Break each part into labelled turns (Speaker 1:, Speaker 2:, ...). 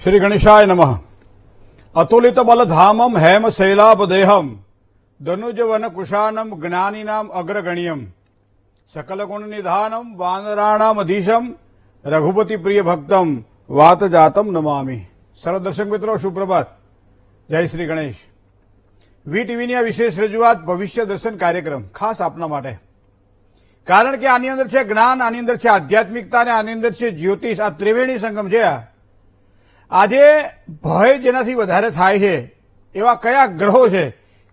Speaker 1: श्री गणेशाय नमः। अतुलित बलधामम हेम शैलापदेहम धनुजवन कुशानम ज्ञानीनाम अग्रगण्यम सकल गुण निधानम वानराणाम अधीशम रघुपति प्रिय भक्तम वात जातम नमामि। सरल दर्शक मित्रों, सुप्रभात, जय श्री गणेश। વીટીવીની આ વિશેષ રજૂઆત ભવિષ્ય દર્શન કાર્યક્રમ ખાસ આપના માટે, કારણ કે આની અંદર છે જ્ઞાન, આની અંદર છે આધ્યાત્મિકતા અને આની અંદર છે જ્યોતિષ। આ ત્રિવેણી સંગમ છે। આજે ભય જેનાથી વધારે થાય છે એવા કયા ગ્રહો છે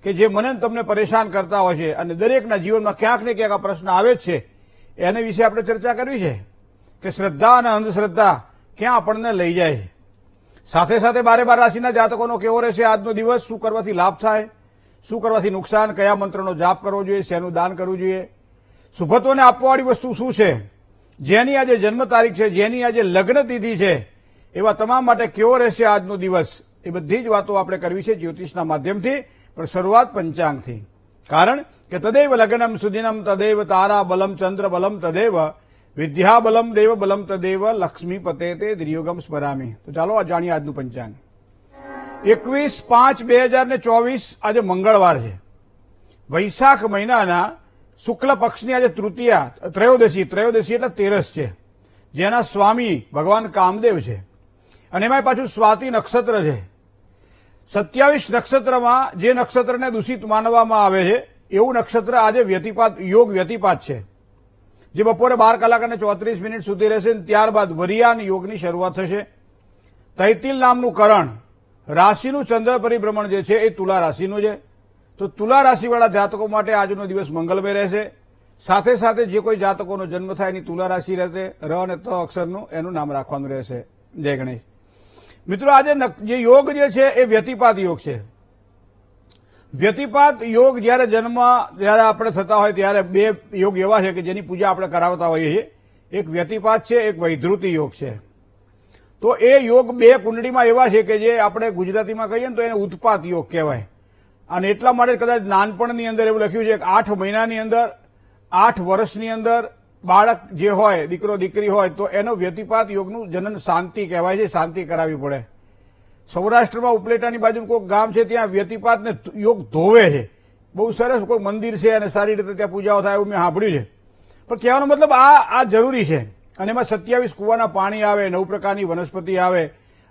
Speaker 1: કે જે મને તમને પરેશાન કરતા હોય છે અને દરેકના જીવનમાં ક્યાંક ને ક્યાંક આ પ્રશ્ન આવે જ છે, એને વિશે આપણે ચર્ચા કરવી છે કે શ્રદ્ધા અને અંધશ્રદ્ધા ક્યાં આપણને લઈ જાય। સાથે સાથે 12 રાશિના જાતકોનો કેવો રહેશે આજનો દિવસ, શું કરવાથી લાભ થાય, શું કરવાથી નુકસાન, કયા મંત્રનો જાપ કરવો જોઈએ, શેનું દાન કરવું જોઈએ, શુભત્વને આપવાવાળી વસ્તુ શું છે, જેની આજે જન્મ તારીખ છે, જેની આજે લગ્ન તિથિ છે, એવા તમામ માટે કેવો રહેશે આજનો દિવસ, એ બધી જ વાતો આપણે કરવી છે જ્યોતિષના માધ્યમથી। પણ શરૂઆત પંચાંગથી, કારણ કે તદૈવ લગ્નમ સુદિનમ તદૈવ તારા બલમ ચંદ્ર બલમ તદૈવ વિદ્યા બલમ દેવ બલમ તદૈવ લક્ષ્મી પતે તે દ્રિયોગમ સ્મરામી। તો ચાલો આ જાણીએ આજનું પંચાંગ। 21/5/2024 આજે મંગળવાર છે। વૈશાખ મહિનાના શુક્લ પક્ષની આજે તૃતીયા ત્રયોદશી એટલે 13 છે, જેના સ્વામી ભગવાન કામદેવ છે અને એમાં પાછું સ્વાતિ નક્ષત્ર છે। 27 નક્ષત્રમાં જે નક્ષત્રને દૂષિત માનવામાં આવે છે એવું નક્ષત્ર આજે વ્યતિપાત યોગ વ્યતિપાત છે, જે બપોરે 12:34 સુધી રહેશે। ત્યારબાદ વરિયાન યોગની શરૂઆત થશે। તૈતિલ નામનું કરણ રાશિનું ચંદ્ર પરિભ્રમણ જે છે એ તુલા રાશિનું છે। તો તુલા રાશિવાળા જાતકો માટે આજનો દિવસ મંગલમય રહેશે। સાથે સાથે જે કોઈ જાતકોનો જન્મ થાય એની તુલા રાશિ રહેશે, ર અને ત અક્ષરનું એનું નામ રાખવાનું રહેશે। જય ગણેશ। મિત્રો, આજે જે યોગ જે છે એ વ્યતિપાત યોગ છે। વ્યતિપાત યોગ જ્યારે આપણે થતા હોય ત્યારે બે યોગ એવા છે કે જેની પૂજા આપણે કરાવતા હોઈએ છીએ। એક વ્યતિપાત છે, એક વૈધૃતિ યોગ છે। તો એ યોગ બે કુંડળીમાં એવા છે કે જે આપણે ગુજરાતીમાં કહીએ ને તો એને ઉત્પાત યોગ કહેવાય। અને એટલા માટે કદાચ નાનપણની અંદર એવું લખ્યું છે કે 8 મહિનાની અંદર 8 વર્ષની અંદર બાળક જે હોય, દીકરો દીકરી હોય, તો એનો વ્યતિપાત યોગનું જનન શાંતિ કહેવાય છે, શાંતિ કરાવવી પડે। સૌરાષ્ટ્રમાં ઉપલેટાની બાજુ કોઈક ગામ છે, ત્યાં વ્યતિપાતને યોગ ધોવે છે, બહુ સરસ કોઈ મંદિર છે અને સારી રીતે ત્યાં પૂજાઓ થાય એવું મેં સાંભળ્યું છે। પણ કહેવાનો મતલબ આ જરૂરી છે। અને એમાં 27 કુવાના પાણી આવે, 9 પ્રકારની વનસ્પતિ આવે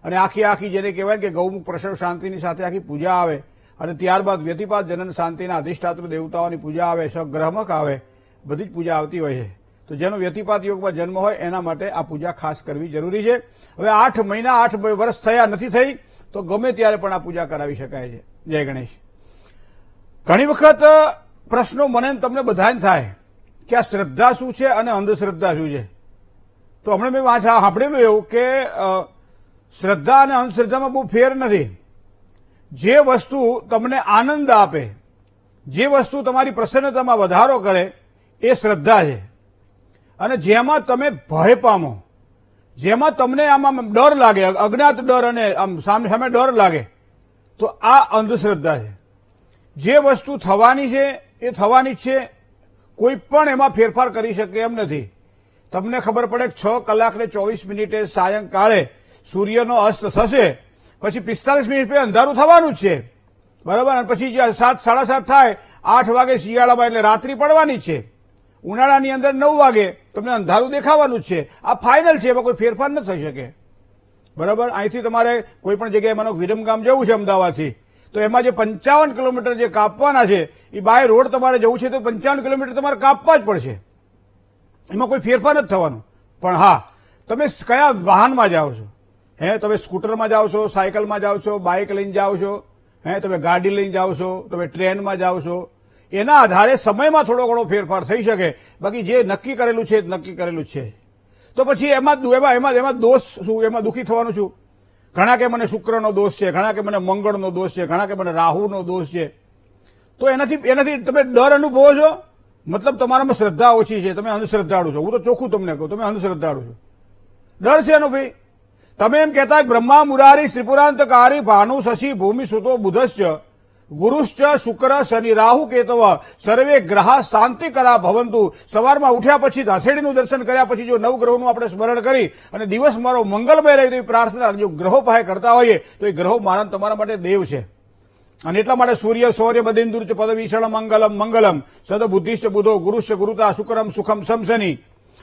Speaker 1: અને આખી જેને કહેવાય કે ગૌમુખ પ્રસવ શાંતિની સાથે આખી પૂજા આવે અને ત્યારબાદ વ્યતિપાત જનન શાંતિના અધિષ્ઠાતૃ દેવતાઓની પૂજા આવે, સગ્રહમક આવે, બધી જ પૂજા આવતી હોય છે। તો જેનો વ્યતિપાત યોગમાં જન્મ હોય એના માટે આ પૂજા ખાસ કરવી જરૂરી છે। હવે 8 મહિના 8 વર્ષ થયા નથી થઈ તો ગમે ત્યારે પણ આ પૂજા કરાવી શકાય છે। જય ગણેશ। ઘણી વખત પ્રશ્નો મને તમને બધાને થાય કે આ શ્રદ્ધા શું છે અને અંધશ્રદ્ધા શું છે। તો હમણાં મેં સાંભળેલું એવું કે શ્રદ્ધા અને અંધશ્રદ્ધામાં બહુ ફેર નથી। જે વસ્તુ તમને આનંદ આપે, જે વસ્તુ તમારી પ્રસન્નતામાં વધારો કરે એ શ્રદ્ધા છે। અને જેમાં તમે ભય પામો, જેમાં તમને આમાં ડર લાગે, અજ્ઞાત ડર અને આમ સામે ડર લાગે, તો આ અંધશ્રદ્ધા છે। જે વસ્તુ થવાની છે એ થવાની જ છે, કોઈ પણ એમાં ફેરફાર કરી શકે એમ નથી। તમને ખબર પડે કે 6 કલાક ને 24 મિનિટે સાયંકાળે સૂર્યનો અસ્ત થશે, પછી 45 મિનિટ પછી અંધારું થવાનું જ છે, બરાબર। અને પછી 7, 7:30 થાય, 8 વાગે શિયાળામાં એટલે રાત્રિ પડવાની જ છે, ઉનાળાની અંદર 9 વાગે તમને અંધારું દેખાવાનું જ છે। આ ફાઇનલ છે, એમાં કોઈ ફેરફાર ન થઈ શકે, બરાબર। અહીંથી તમારે કોઈ પણ જગ્યાએ માનો વિરમગામ જવું છે અમદાવાદથી, તો એમાં જે 55 કિલોમીટર જે કાપવાના છે એ બાય રોડ તમારે જવું છે તો 55 કિલોમીટર તમારે કાપવા જ પડશે, એમાં કોઈ ફેરફાર નથી થવાનું। પણ હા, તમે કયા વાહનમાં જાઓ છો, તમે સ્કૂટરમાં જાઓ છો, સાયકલમાં જાઓ છો, બાઇક લઈને જાઓ છો, તમે ગાડી લઈને જાઓ છો, તમે ટ્રેનમાં જાઓ છો, એના આધારે સમયમાં થોડો ઘણો ફેરફાર થઈ શકે, બાકી જે નક્કી કરેલું છે નક્કી કરેલું છે। તો પછી એમાં દોષ શું, એમાં દુઃખી થવાનું શું? ઘણા કે મને શુક્રનો દોષ છે, ઘણા કે મને મંગળનો દોષ છે, ઘણા કે મને રાહુનો દોષ છે। તો એનાથી તમે ડર અનુભવો છો, મતલબ તમારામાં શ્રદ્ધા ઓછી છે, તમે અંધશ્રદ્ધાળુ છો। હું તો ચોખ્ખું તમને કહું, તમે અંધશ્રદ્ધાળુ છો। ડર છે એનો ભાઈ। તમે એમ કહેતા બ્રહ્મા મુરારી ત્રિપુરાંતકારી ભાનુ શશી ભૂમિ સુતો બુધશ્ચ ગુરુશ્ચ શુક્ર શનિ રાહુ કેતવ સર્વે ગ્રહા શાંતિકરા ભવંતુ. સવારમાં ઉઠ્યા પછી હથેળીનું દર્શન કર્યા પછી જો નવગ્રહોનું આપણે સ્મરણ કરી અને દિવસ મારો મંગલમય રહે તેવી પ્રાર્થના જો ગ્રહો પાસે કરતા હોઈએ તો એ ગ્રહો મારા તમારા માટે દેવ છે. અને એટલા માટે સૂર્ય શૌર્ય મદેન્દુર્ચ પદવીષણ મંગલમ મંગલમ સદબુદ્ધિશ્ચ બુધો ગુરુશ્ચ ગુરુતા શુક્રમ સુખમ સમશનિ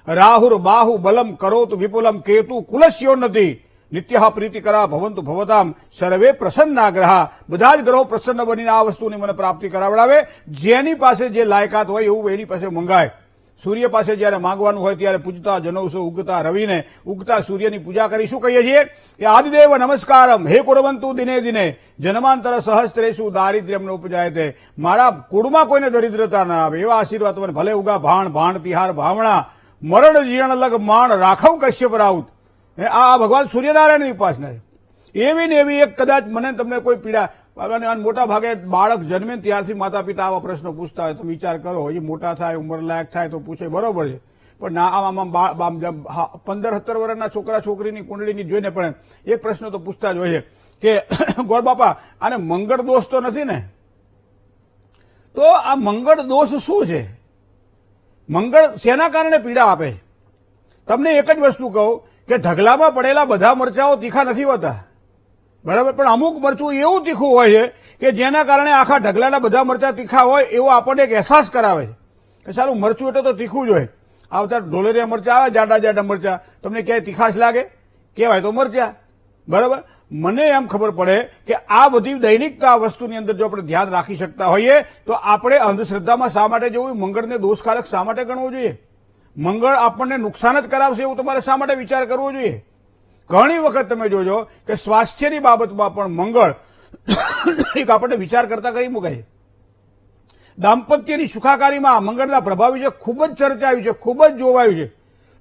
Speaker 1: રાહુર બાહુ બલમ કરોતુ વિપુલમ કેતુ કુલસ્યોન્નતિ નિત્ય પ્રીતિકરા ભવંતુ ભવતામ સર્વે પ્રસન્ના ગ્રહા. બધા જ ગ્રહો પ્રસન્ન બનીને આ વસ્તુની મને પ્રાપ્તિ કરાવડાવે. જેની પાસે જે લાયકાત હોય એવું એની પાસે મંગાય. સૂર્ય પાસે જયારે માંગવાનું હોય ત્યારે પૂજતા જનૌસો ઉગતા રવિને ઉગતા સૂર્યની પૂજા કરી શું કહીએ છીએ કે આદિદેવ નમસ્કારમ હે કુરવંતુ દિને દિને જન્માંતર સહસ્ત્રેષુ દારિદ્ર્યમ ઉપજાયતે. મારા કુળમાં કોઈને દરિદ્રતા ના આવે એવા આશીર્વાદ મને ભલે ઉગા ભાણ ભાણ તિહાર ભાવણા મરણ જીર્ણ લગ માણ રાખવ કશ્યપ રાઉત. આ ભગવાન સૂર્યનારાયણની ઉપાસના છે. એવી ને એવી એક કદાચ મને તમને કોઈ પીડા મોટા ભાગે બાળક જન્મે ત્યારથી માતા પિતા આવા પ્રશ્નો પૂછતા હોય તો વિચાર કરો હજી મોટા થાય ઉંમરલાયક થાય તો પૂછે બરોબર છે પણ ના આમાં 15-17 વર્ષના છોકરા છોકરીની કુંડળીની જોઈને પણ એક પ્રશ્ન તો પૂછતા જ હોય છે કે ગોર બાપા આને મંગળ દોષ તો નથી ને? તો આ મંગળ દોષ શું છે? મંગળ શેના કારણે પીડા આપે? તમને એક જ વસ્તુ કહું કે ઢગલામાં પડેલા બધા મરચાઓ તીખા નથી હોતા, બરાબર? પણ અમુક મરચું એવું તીખું હોય છે કે જેના કારણે આખા ઢગલાના બધા મરચા તીખા હોય એવો આપણને એક અહેસાસ કરાવે છે કે ચાલું મરચું એટલે તો તીખું જ હોય. આવતા ઢોલેરિયા મરચા આવે, જાડા જાડા મરચા, તમને ક્યાંય તીખાશ લાગે? કહેવાય તો મરચા, બરાબર? મને એમ ખબર પડે કે આ બધી દૈનિકતા વસ્તુની અંદર જો આપણે ધ્યાન રાખી શકતા હોઈએ તો આપણે અંધશ્રદ્ધામાં શા માટે જવું? મંગળને દોષકારક શા માટે ગણવું જોઈએ? મંગળ આપણને નુકસાન જ કરાવશે એવું તમારે શા માટે વિચાર કરવો જોઈએ? ઘણી વખત તમે જોજો કે સ્વાસ્થ્યની બાબતમાં પણ મંગળ એક આપણને વિચાર કરતા કરી મુકાય. દાંપત્યની સુખાકારીમાં મંગળના પ્રભાવ વિશે ખૂબ જ ચર્ચાયું છે, ખૂબ જ જોવાયું છે.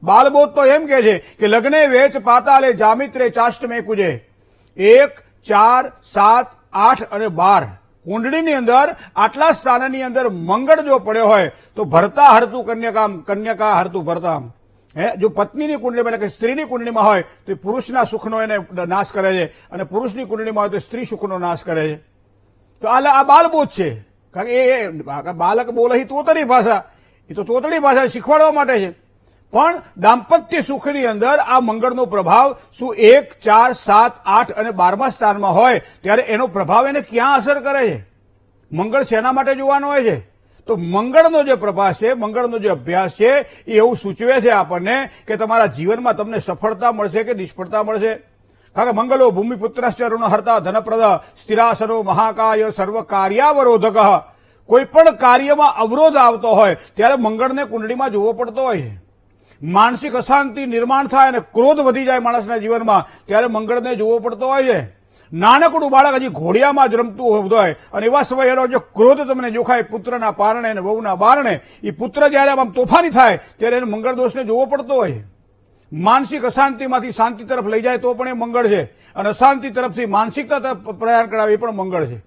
Speaker 1: બાલબોધ તો એમ કે છે કે લગ્ને વેચ પાતાલે જામિત્રે ચાષ્ટમે કુજે. 1, 4, 7, 8 અને 12 કુંડળીની અંદર આટલા સ્થાનની અંદર મંગળ જો પડ્યો હોય તો ભરતા હરતું કન્યકામ, કન્યકા હરતું ભરતામ. જો પત્નીની કુંડળીમાં એટલે કે સ્ત્રીની કુંડળીમાં હોય તો પુરુષના સુખનો એને નાશ કરે છે અને પુરુષની કુંડળીમાં હોય તો સ્ત્રી સુખનો નાશ કરે છે. તો આ બાલબોધ છે. કારણ કે એ બાલક બોલે તોતરી ભાષા, એ તો તોતડી ભાષા શીખવાડવા માટે છે. પણ દાંપત્ય સુખની અંદર આ મંગળનો પ્રભાવ શું 1, 4, 7, 8 અને 12મા સ્થાનમાં હોય ત્યારે એનો પ્રભાવ એને ક્યાં અસર કરે છે? મંગળ શેના માટે જોવાનો હોય છે? તો મંગળનો જે પ્રભાસ છે, મંગળનો જે અભ્યાસ છે એ એવું સૂચવે છે આપણને કે તમારા જીવનમાં તમને સફળતા મળશે કે નિષ્ફળતા મળશે. કારણ કે મંગળો ભૂમિપુત્રશ્ચ ઋણ હર્તા ધનપ્રદ સ્થિરાસનો મહાકાય સર્વ કાર્યાવરોધક. કોઈ પણ કાર્યમાં અવરોધ આવતો હોય ત્યારે મંગળને કુંડળીમાં જોવો પડતો હોય છે. માનસિક અશાંતિ નિર્માણ થાય અને ક્રોધ વધી જાય માણસના જીવનમાં ત્યારે મંગળને જોવો પડતો હોય છે. નાનકડું બાળક હજી ઘોડિયામાં જ રમતું હોય અને એવા સમયે એનો જો ક્રોધ તમને જોખાય પુત્રના પારણે અને વહુના બારણે, એ પુત્ર જયારે આમ તોફાની થાય ત્યારે એને મંગળ દોષને જોવો પડતો હોય છે. માનસિક અશાંતિમાંથી શાંતિ તરફ લઈ જાય તો પણ એ મંગળ છે અને અશાંતિ તરફથી માનસિકતા તરફ પ્રયાણ કરાવે એ પણ મંગળ છે.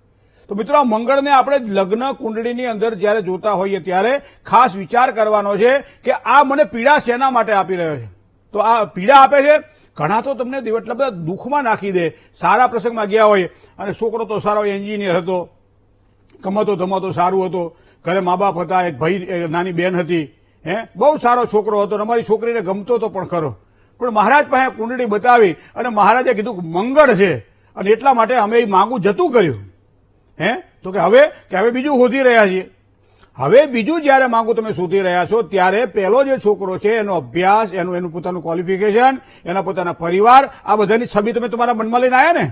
Speaker 1: તો મિત્રો આ મંગળને આપણે લગ્ન કુંડળીની અંદર જયારે જોતા હોઈએ ત્યારે ખાસ વિચાર કરવાનો છે કે આ મને પીડા શેના માટે આપી રહ્યો છે? તો આ પીડા આપે છે ઘણા તો તમને એટલા બધા દુઃખમાં નાખી દે. સારા પ્રસંગમાં ગયા હોય અને છોકરો તો સારો એન્જિનિયર હતો, કમાતો ધમાતો સારું હતો, ઘરે મા બાપ હતા, એક ભાઈ નાની બેન હતી, બહુ સારો છોકરો હતો, અમારી છોકરીને ગમતો તો પણ ખરો. પણ મહારાજ પાસે કુંડળી બતાવી અને મહારાજે કીધું મંગળ છે અને એટલા માટે અમે એ માંગું જતું કર્યું. તો કે હવે બીજું શોધી રહ્યા છીએ. હવે બીજું જયારે માંગુ તમે શોધી રહ્યા છો ત્યારે પહેલો જે છોકરો છે એનો અભ્યાસ, એનું પોતાનું ક્વોલિફિકેશન, એના પોતાના પરિવાર, આ બધાની છબી તમે તમારા મનમાં લઈને આવ્યા ને.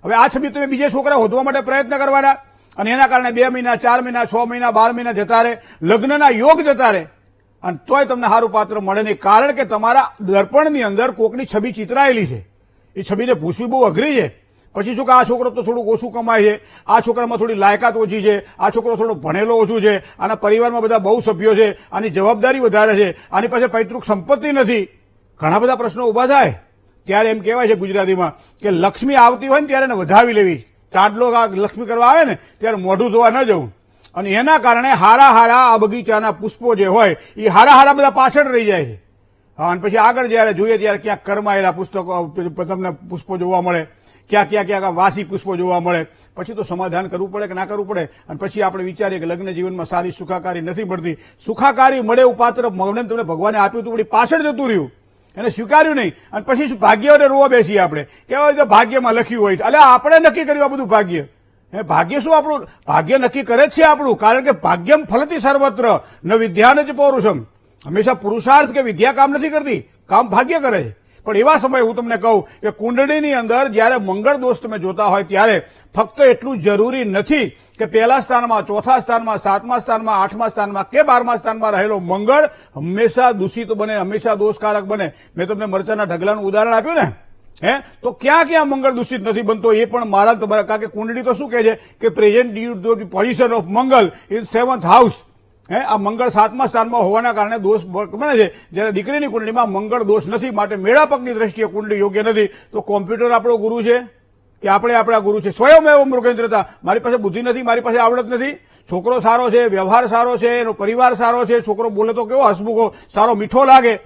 Speaker 1: હવે આ છબી તમે બીજે છોકરા શોધવા માટે પ્રયત્ન કરવાના અને એના કારણે 2 મહિના, 4 મહિના, 6 મહિના, 12 મહિના જતા રહે, લગ્નના યોગ જતા રહે અને તોય તમને સારું પાત્ર મળે નહીં. કારણ કે તમારા દર્પણની અંદર કોકની છબી ચિતરાયેલી છે. એ છબીને ભૂસવી બહુ અઘરી છે. પછી શું કે આ છોકરો તો થોડું ઓછું કમાય છે, આ છોકરામાં થોડી લાયકાત ઓછી છે, આ છોકરો થોડો ભણેલો ઓછું છે, આના પરિવારમાં બધા બહુ સભ્યો છે, આની જવાબદારી વધારે છે, આની પાસે પૈતૃક સંપત્તિ નથી. ઘણા બધા પ્રશ્નો ઉભા થાય ત્યારે એમ કહેવાય છે ગુજરાતીમાં કે લક્ષ્મી આવતી હોય ને ત્યારે એને વધાવી લેવી. ચાંદલો લક્ષ્મી કરવા આવે ને ત્યારે મોઢું ધોવા ન જવું. અને એના કારણે હારા આ બગીચાના પુષ્પો જે હોય એ હારા બધા પાછળ રહી જાય છે હા, અને પછી આગળ જયારે જોઈએ ત્યારે ક્યાંક કરમાયેલા પુસ્તકો તમને પુષ્પો જોવા મળે, ક્યાંક વાસી પુષ્પો જોવા મળે. પછી તો સમાધાન કરવું પડે કે ના કરવું પડે. અને પછી આપણે વિચારીએ કે લગ્ન જીવનમાં સારી સુખાકારી નથી મળતી. સુખાકારી મળે એવું પાત્ર તમને ભગવાને આપ્યું હતું, વળી પાછળ જતું રહ્યું, એને સ્વીકાર્યું નહીં. અને પછી શું ભાગ્યને રોવા બેસીએ આપણે, કહેવાય તો ભાગ્યમાં લખ્યું હોય. એટલે આપણે નક્કી કર્યું આ બધું ભાગ્ય. ભાગ્ય શું આપણું? ભાગ્ય નક્કી કરે જ છે આપણું, કારણ કે ભાગ્યમ ફલતી સર્વત્ર ન વિદ્યા જ પૌરુષમ. હંમેશા પુરુષાર્થ કે વિદ્યા કામ નથી કરતી, કામ ભાગ્ય કરે છે. પણ એવા સમયે હું તમને કહું કે કુંડળીની અંદર જયારે મંગળ દોષ તમે જોતા હોય ત્યારે ફક્ત એટલું જરૂરી નથી કે પહેલા સ્થાનમાં, ચોથા સ્થાનમાં, 7મા સ્થાનમાં, 8મા સ્થાનમાં કે 12મા સ્થાનમાં રહેલો મંગળ હંમેશા દૂષિત બને, હંમેશા દોષકારક બને. મેં તમને મરચાના ઢગલાનું ઉદાહરણ આપ્યું ને, તો ક્યાં મંગળ દૂષિત નથી બનતો એ પણ મારા તમારા, કારણ કે કુંડળી તો શું કહે છે કે present due position of Mangal in 7th house. આ મંગળ 7મા સ્થાનમાં હોવાના કારણે દોષ બને છે. જ્યારે દીકરીની કુંડળીમાં મંગળ દોષ નથી, માટે મેળાપકની દ્રષ્ટિએ કુંડળી યોગ્ય નથી. તો કોમ્પ્યુટર આપણો ગુરુ છે કે આપણે આપણા ગુરુ છે? સ્વયંમેવ મૃગેન્દ્રતા. મારી પાસે બુદ્ધિ નથી, મારી પાસે આવડત નથી, છોકરો સારો છે, વ્યવહાર સારો છે, એનો પરિવાર સારો છે, છોકરો બોલે તો કેવો હસમુખો, સારો મીઠો લાગે,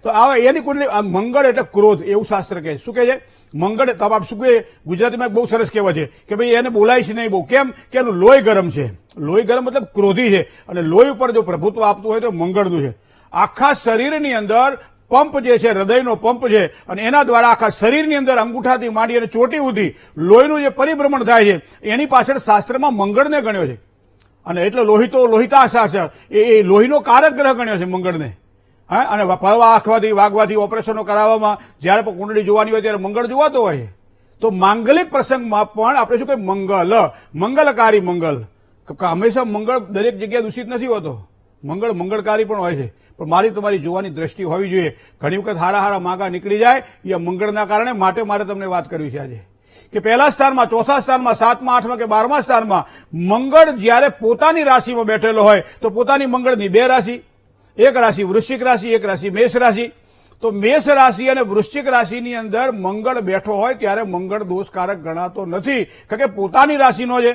Speaker 1: તો આ એની કુંડળી. મંગળ એટલે ક્રોધ, એવું શાસ્ત્ર કહે. શું કહે છે? મંગળ તમામ શું કહે? ગુજરાતીમાં બહુ સરસ કહેવાય છે કે ભાઈ એને બોલાય છે નહીં બહુ. કેમ કે એનું લોહી ગરમ છે. લોહી ગરમ મતલબ ક્રોધી છે, અને લોહી ઉપર જો પ્રભુત્વ આપતું હોય તો મંગળનું છે. આખા શરીરની અંદર પંપ જે છે, હૃદયનો પંપ છે, અને એના દ્વારા આખા શરીરની અંદર અંગૂઠાથી માંડી અને ચોટી સુધી લોહીનું જે પરિભ્રમણ થાય છે, એની પાછળ શાસ્ત્રમાં મંગળને ગણ્યો છે. અને એટલે લોહી તો લોહિતાશા છે, એ લોહીનો કારક ગ્રહ ગણ્યો છે મંગળને. અને પડવા આંખવાથી, વાગવાથી, ઓપરેશનો કરાવવામાં જયારે પણ કુંડળી જોવાની હોય ત્યારે મંગળ જોવાતો હોય છે. તો માંગલિક પ્રસંગમાં પણ આપણે શું કહીએ? મંગલકારી મંગલ. હંમેશા મંગળ દરેક જગ્યાએ દૂષિત નથી હોતો. મંગળ મંગળકારી પણ હોય છે. પણ મારી તમારી જોવાની દ્રષ્ટિ હોવી જોઈએ. ઘણી વખત હારા માગા નીકળી જાય એ મંગળના કારણે. માટે મારે તમને વાત કરવી છે આજે કે પહેલા સ્થાનમાં, ચોથા સ્થાનમાં, 7મા, 8મા કે 12મા સ્થાનમાં મંગળ જયારે પોતાની રાશિમાં બેઠેલો હોય તો પોતાની મંગળની 2 રાશિ, એક રાશિ વૃશ્ચિક રાશિ, એક રાશિ મેષ રાશિ. તો મેષ રાશિ અને વૃશ્ચિક રાશિની અંદર મંગળ બેઠો હોય ત્યારે મંગળ દોષકારક ગણાતો નથી, કારણ કે પોતાની રાશિનો છે.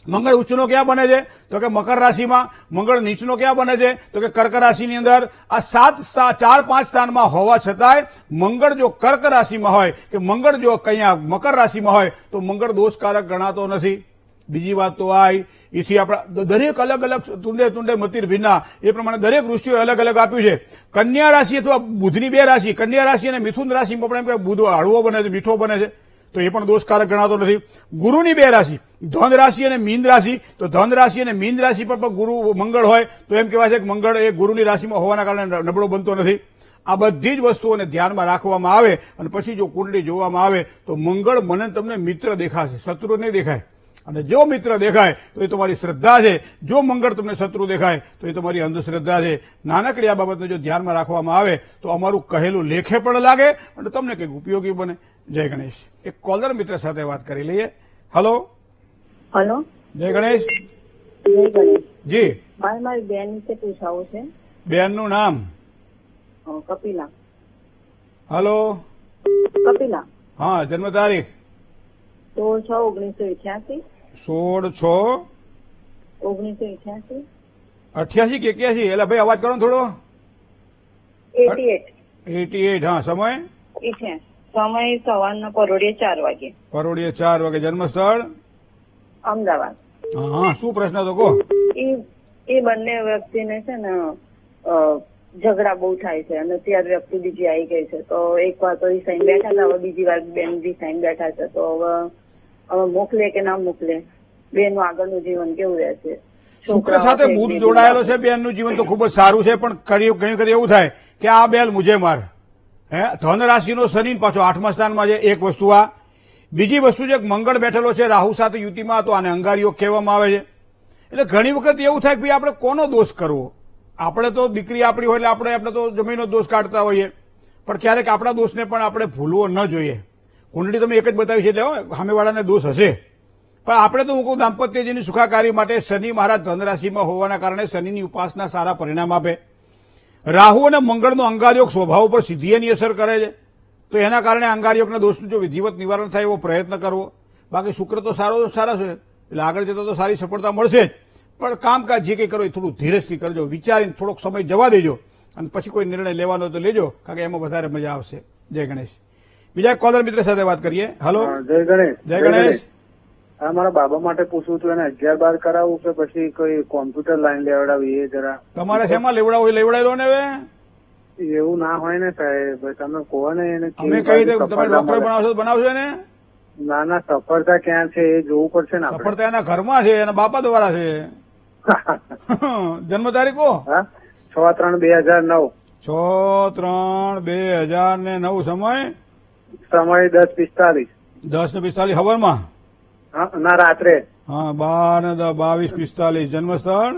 Speaker 1: મંગળ ઉચ્ચનો ક્યાં બને છે? તો કે મકર રાશિમાં. મંગળ નીચનો ક્યાં બને છે? તો કે કર્ક રાશિની અંદર. આ 4-5 સ્થાનમાં હોવા છતાંય મંગળ જો કર્ક રાશિમાં હોય કે મંગળ જો કયા મકર રાશિમાં હોય તો મંગળ દોષકારક ગણાતો નથી. બીજી વાત તો એથી આપણા દરેક અલગ અલગ તુંડે મતિર ભિન્ના, એ પ્રમાણે દરેક ઋષિઓએ અલગ અલગ આપ્યું છે. કન્યા રાશિ અથવા બુધની 2 રાશિ, કન્યા રાશિ અને મિથુન રાશિમાં પણ એમ બુધ હળવો બને છે, મીઠો બને છે, તો એ પણ દોષકારક ગણાતો નથી. ગુરુની 2 રાશિ, ધન રાશિ અને મીન રાશિ. તો ધન રાશિ અને મીન રાશિ પર પણ ગુરુ મંગળ હોય તો એમ કહેવાય છે કે મંગળ એ ગુરુની રાશિમાં હોવાના કારણે નબળો બનતો નથી. આ બધી જ વસ્તુઓને ધ્યાનમાં રાખવામાં આવે અને પછી જો કુંડળી જોવામાં આવે તો મંગળ મને તમને મિત્ર દેખાશે, શત્રુ નહીં દેખાય. અને જો મિત્ર દેખાય તો એ તમારી શ્રદ્ધા છે, જો મંગળ તમને શત્રુ દેખાય તો એ તમારી અંધશ્રદ્ધા છે. નાનકડી આ બાબતને જો ધ્યાનમાં રાખવામાં આવે તો અમારું કહેલું લેખે પણ લાગે અને તમને કંઈક ઉપયોગી બને. જય ગણેશ. એક કોલર મિત્ર સાથે વાત કરી લઈએ. હલો. જય ગણેશ. જી.
Speaker 2: મારી બેન વિશે પૂછાવું છે.
Speaker 1: બેનનું નામ?
Speaker 2: કપિલા.
Speaker 1: હલો.
Speaker 2: કપિલા.
Speaker 1: હા, જન્મ તારીખ?
Speaker 2: 16/6/1988.
Speaker 1: 16/6/1988. 88 કે 81? એટલે ભાઈ અવાજ કરો થોડો. 88. હા. સમય?
Speaker 2: સમય સવારના પરોઢિયે 4 વાગે.
Speaker 1: પરોઢિયે 4 વાગે. જન્મ સ્થળ?
Speaker 2: અમદાવાદ.
Speaker 1: હા. શું પ્રશ્ન તો કહો.
Speaker 2: એ બંને વ્યક્તિને છે ને ઝઘડા બહુ થાય છે અને ત્યાર વ્યક્તિ બીજી આવી ગઈ છે. તો એક વાર તો રિસાઈન બેઠા હતા, હવે બીજી વાર બેન રિસાઈન બેઠા છે. તો હવે મોકલે કે ના મોકલે? બેનનું આગળનું જીવન કેવું રહેશે?
Speaker 1: શુક્ર સાથે બુધ જોડાયેલો છે. બેનનું જીવન તો ખૂબ જ સારું છે, પણ ઘણી વખત એવું થાય કે આ બેલ મુજે માર. ધન રાશિનો શનિ પાછો 8મા સ્થાનમાં છે. એક વસ્તુ આ. બીજી વસ્તુ છે મંગળ બેઠેલો છે રાહુ સાથે યુતિમાં, તો આને અંગારીઓ કહેવામાં આવે છે. એટલે ઘણી વખત એવું થાય કે ભાઈ આપણે કોનો દોષ કરવો? આપણે તો દીકરી આપણી હોય એટલે આપણે તો જમીનનો દોષ કાઢતા હોઈએ, પણ ક્યારેક આપણા દોષને પણ આપણે ભૂલવો ન જોઈએ. કુંડળી તમે એક જ બતાવી છે એટલે સામેવાળાને દોષ હશે, પણ આપણે તો હું કહું દાંપત્યજીની સુખાકારી માટે શનિ મહારાજ ધન રાશિમાં હોવાના કારણે શનિની ઉપાસના સારા પરિણામ આપે. રાહુ અને મંગળનો અંગારયોગ સ્વભાવ પર સિદ્ધિની અસર કરે છે, તો એના કારણે અંગારયોગના દોષનું જો વિધિવત નિવારણ થાય એવો પ્રયત્ન કરવો. બાકી શુક્ર તો સારા છે, એટલે આગળ જતા તો સારી સફળતા મળશે જ. પણ કામકાજ જે કંઈ કરો એ થોડું ધીરજથી કરજો, વિચારીને થોડોક સમય જવા દેજો અને પછી કોઈ નિર્ણય લેવાનો તો લેજો, કારણ કે એમાં વધારે મજા આવશે. જય ગણેશ. બીજા એક કોલર મિત્ર સાથે વાત કરીએ. હલો,
Speaker 3: જય ગણેશ.
Speaker 1: જય ગણેશ.
Speaker 3: હા, મારા બાબા માટે પૂછવું હતું, એને 11-12 કરાવવું કે પછી કોઈ કોમ્પ્યુટર લાઈન લેવડાવી? એ જરા
Speaker 1: તમારે શેમાં લેવડાવું લેવડાવી લો ને. હવે
Speaker 3: એવું ના હોય ને સાહેબ, તમે કહો ને એને.
Speaker 1: અમે કહી દે તમે ડોક્ટર બનાવશો તો બનાવશો ને.
Speaker 3: ના ના, સફળતા ક્યાં છે એ જોવું પડશે ને આપણે.
Speaker 1: સફળતા એના ઘરમાં છે, એના બાપા દ્વારા છે. જન્મ તારીખો
Speaker 3: હા, 6/3/2009.
Speaker 1: 6/3/2009. સમય
Speaker 3: 10:45.
Speaker 1: 10:45 હવારમાં.
Speaker 3: હા, ના રાત્રે.
Speaker 1: હા, 12:22:45. જન્મ સ્થળ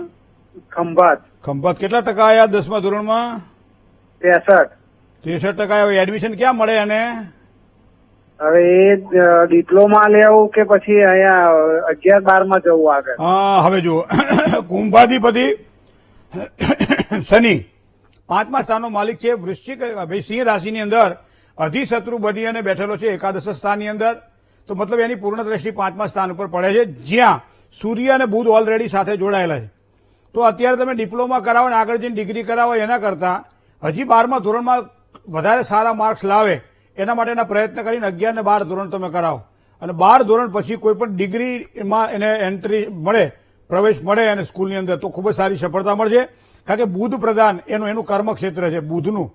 Speaker 3: ખંભાત.
Speaker 1: ખંભાત. કેટલા ટકા આયા 10મા ધોરણમાં?
Speaker 3: 63.
Speaker 1: 63% આવ્યા. એડમિશન ક્યાં મળે એને?
Speaker 3: હવે એ ડિપ્લોમા લેવું કે પછી અહીંયા 11-12 માં જવું આગળ?
Speaker 1: હા, હવે જુઓ, કુંભાધિપતિ શનિ 5મા સ્થાનનો માલિક છે. વૃશ્ચિક ભાઈ સિંહ રાશિની અંદર અધિશત્રુ બની અને બેઠેલો છે એકાદશ સ્થાનની અંદર. તો મતલબ એની પૂર્ણ દ્રષ્ટિ 5મા સ્થાન ઉપર પડે છે, જ્યાં સૂર્ય અને બુધ ઓલરેડી સાથે જોડાયેલા છે. તો અત્યારે તમે ડિપ્લોમા કરાવો અને આગળ જઈને ડિગ્રી કરાવો એના કરતા હજી 12મા ધોરણમાં વધારે સારા માર્ક્સ લાવે એના માટેના પ્રયત્ન કરીને 11 અને 12 ધોરણ તમે કરાવો, અને 12 ધોરણ પછી કોઈ પણ ડિગ્રીમાં એને એન્ટ્રી મળે, પ્રવેશ મળે અને સ્કૂલની અંદર, તો ખૂબ જ સારી સફળતા મળશે. કારણ કે બુધ પ્રધાન એનું કર્મક્ષેત્ર છે, બુધનું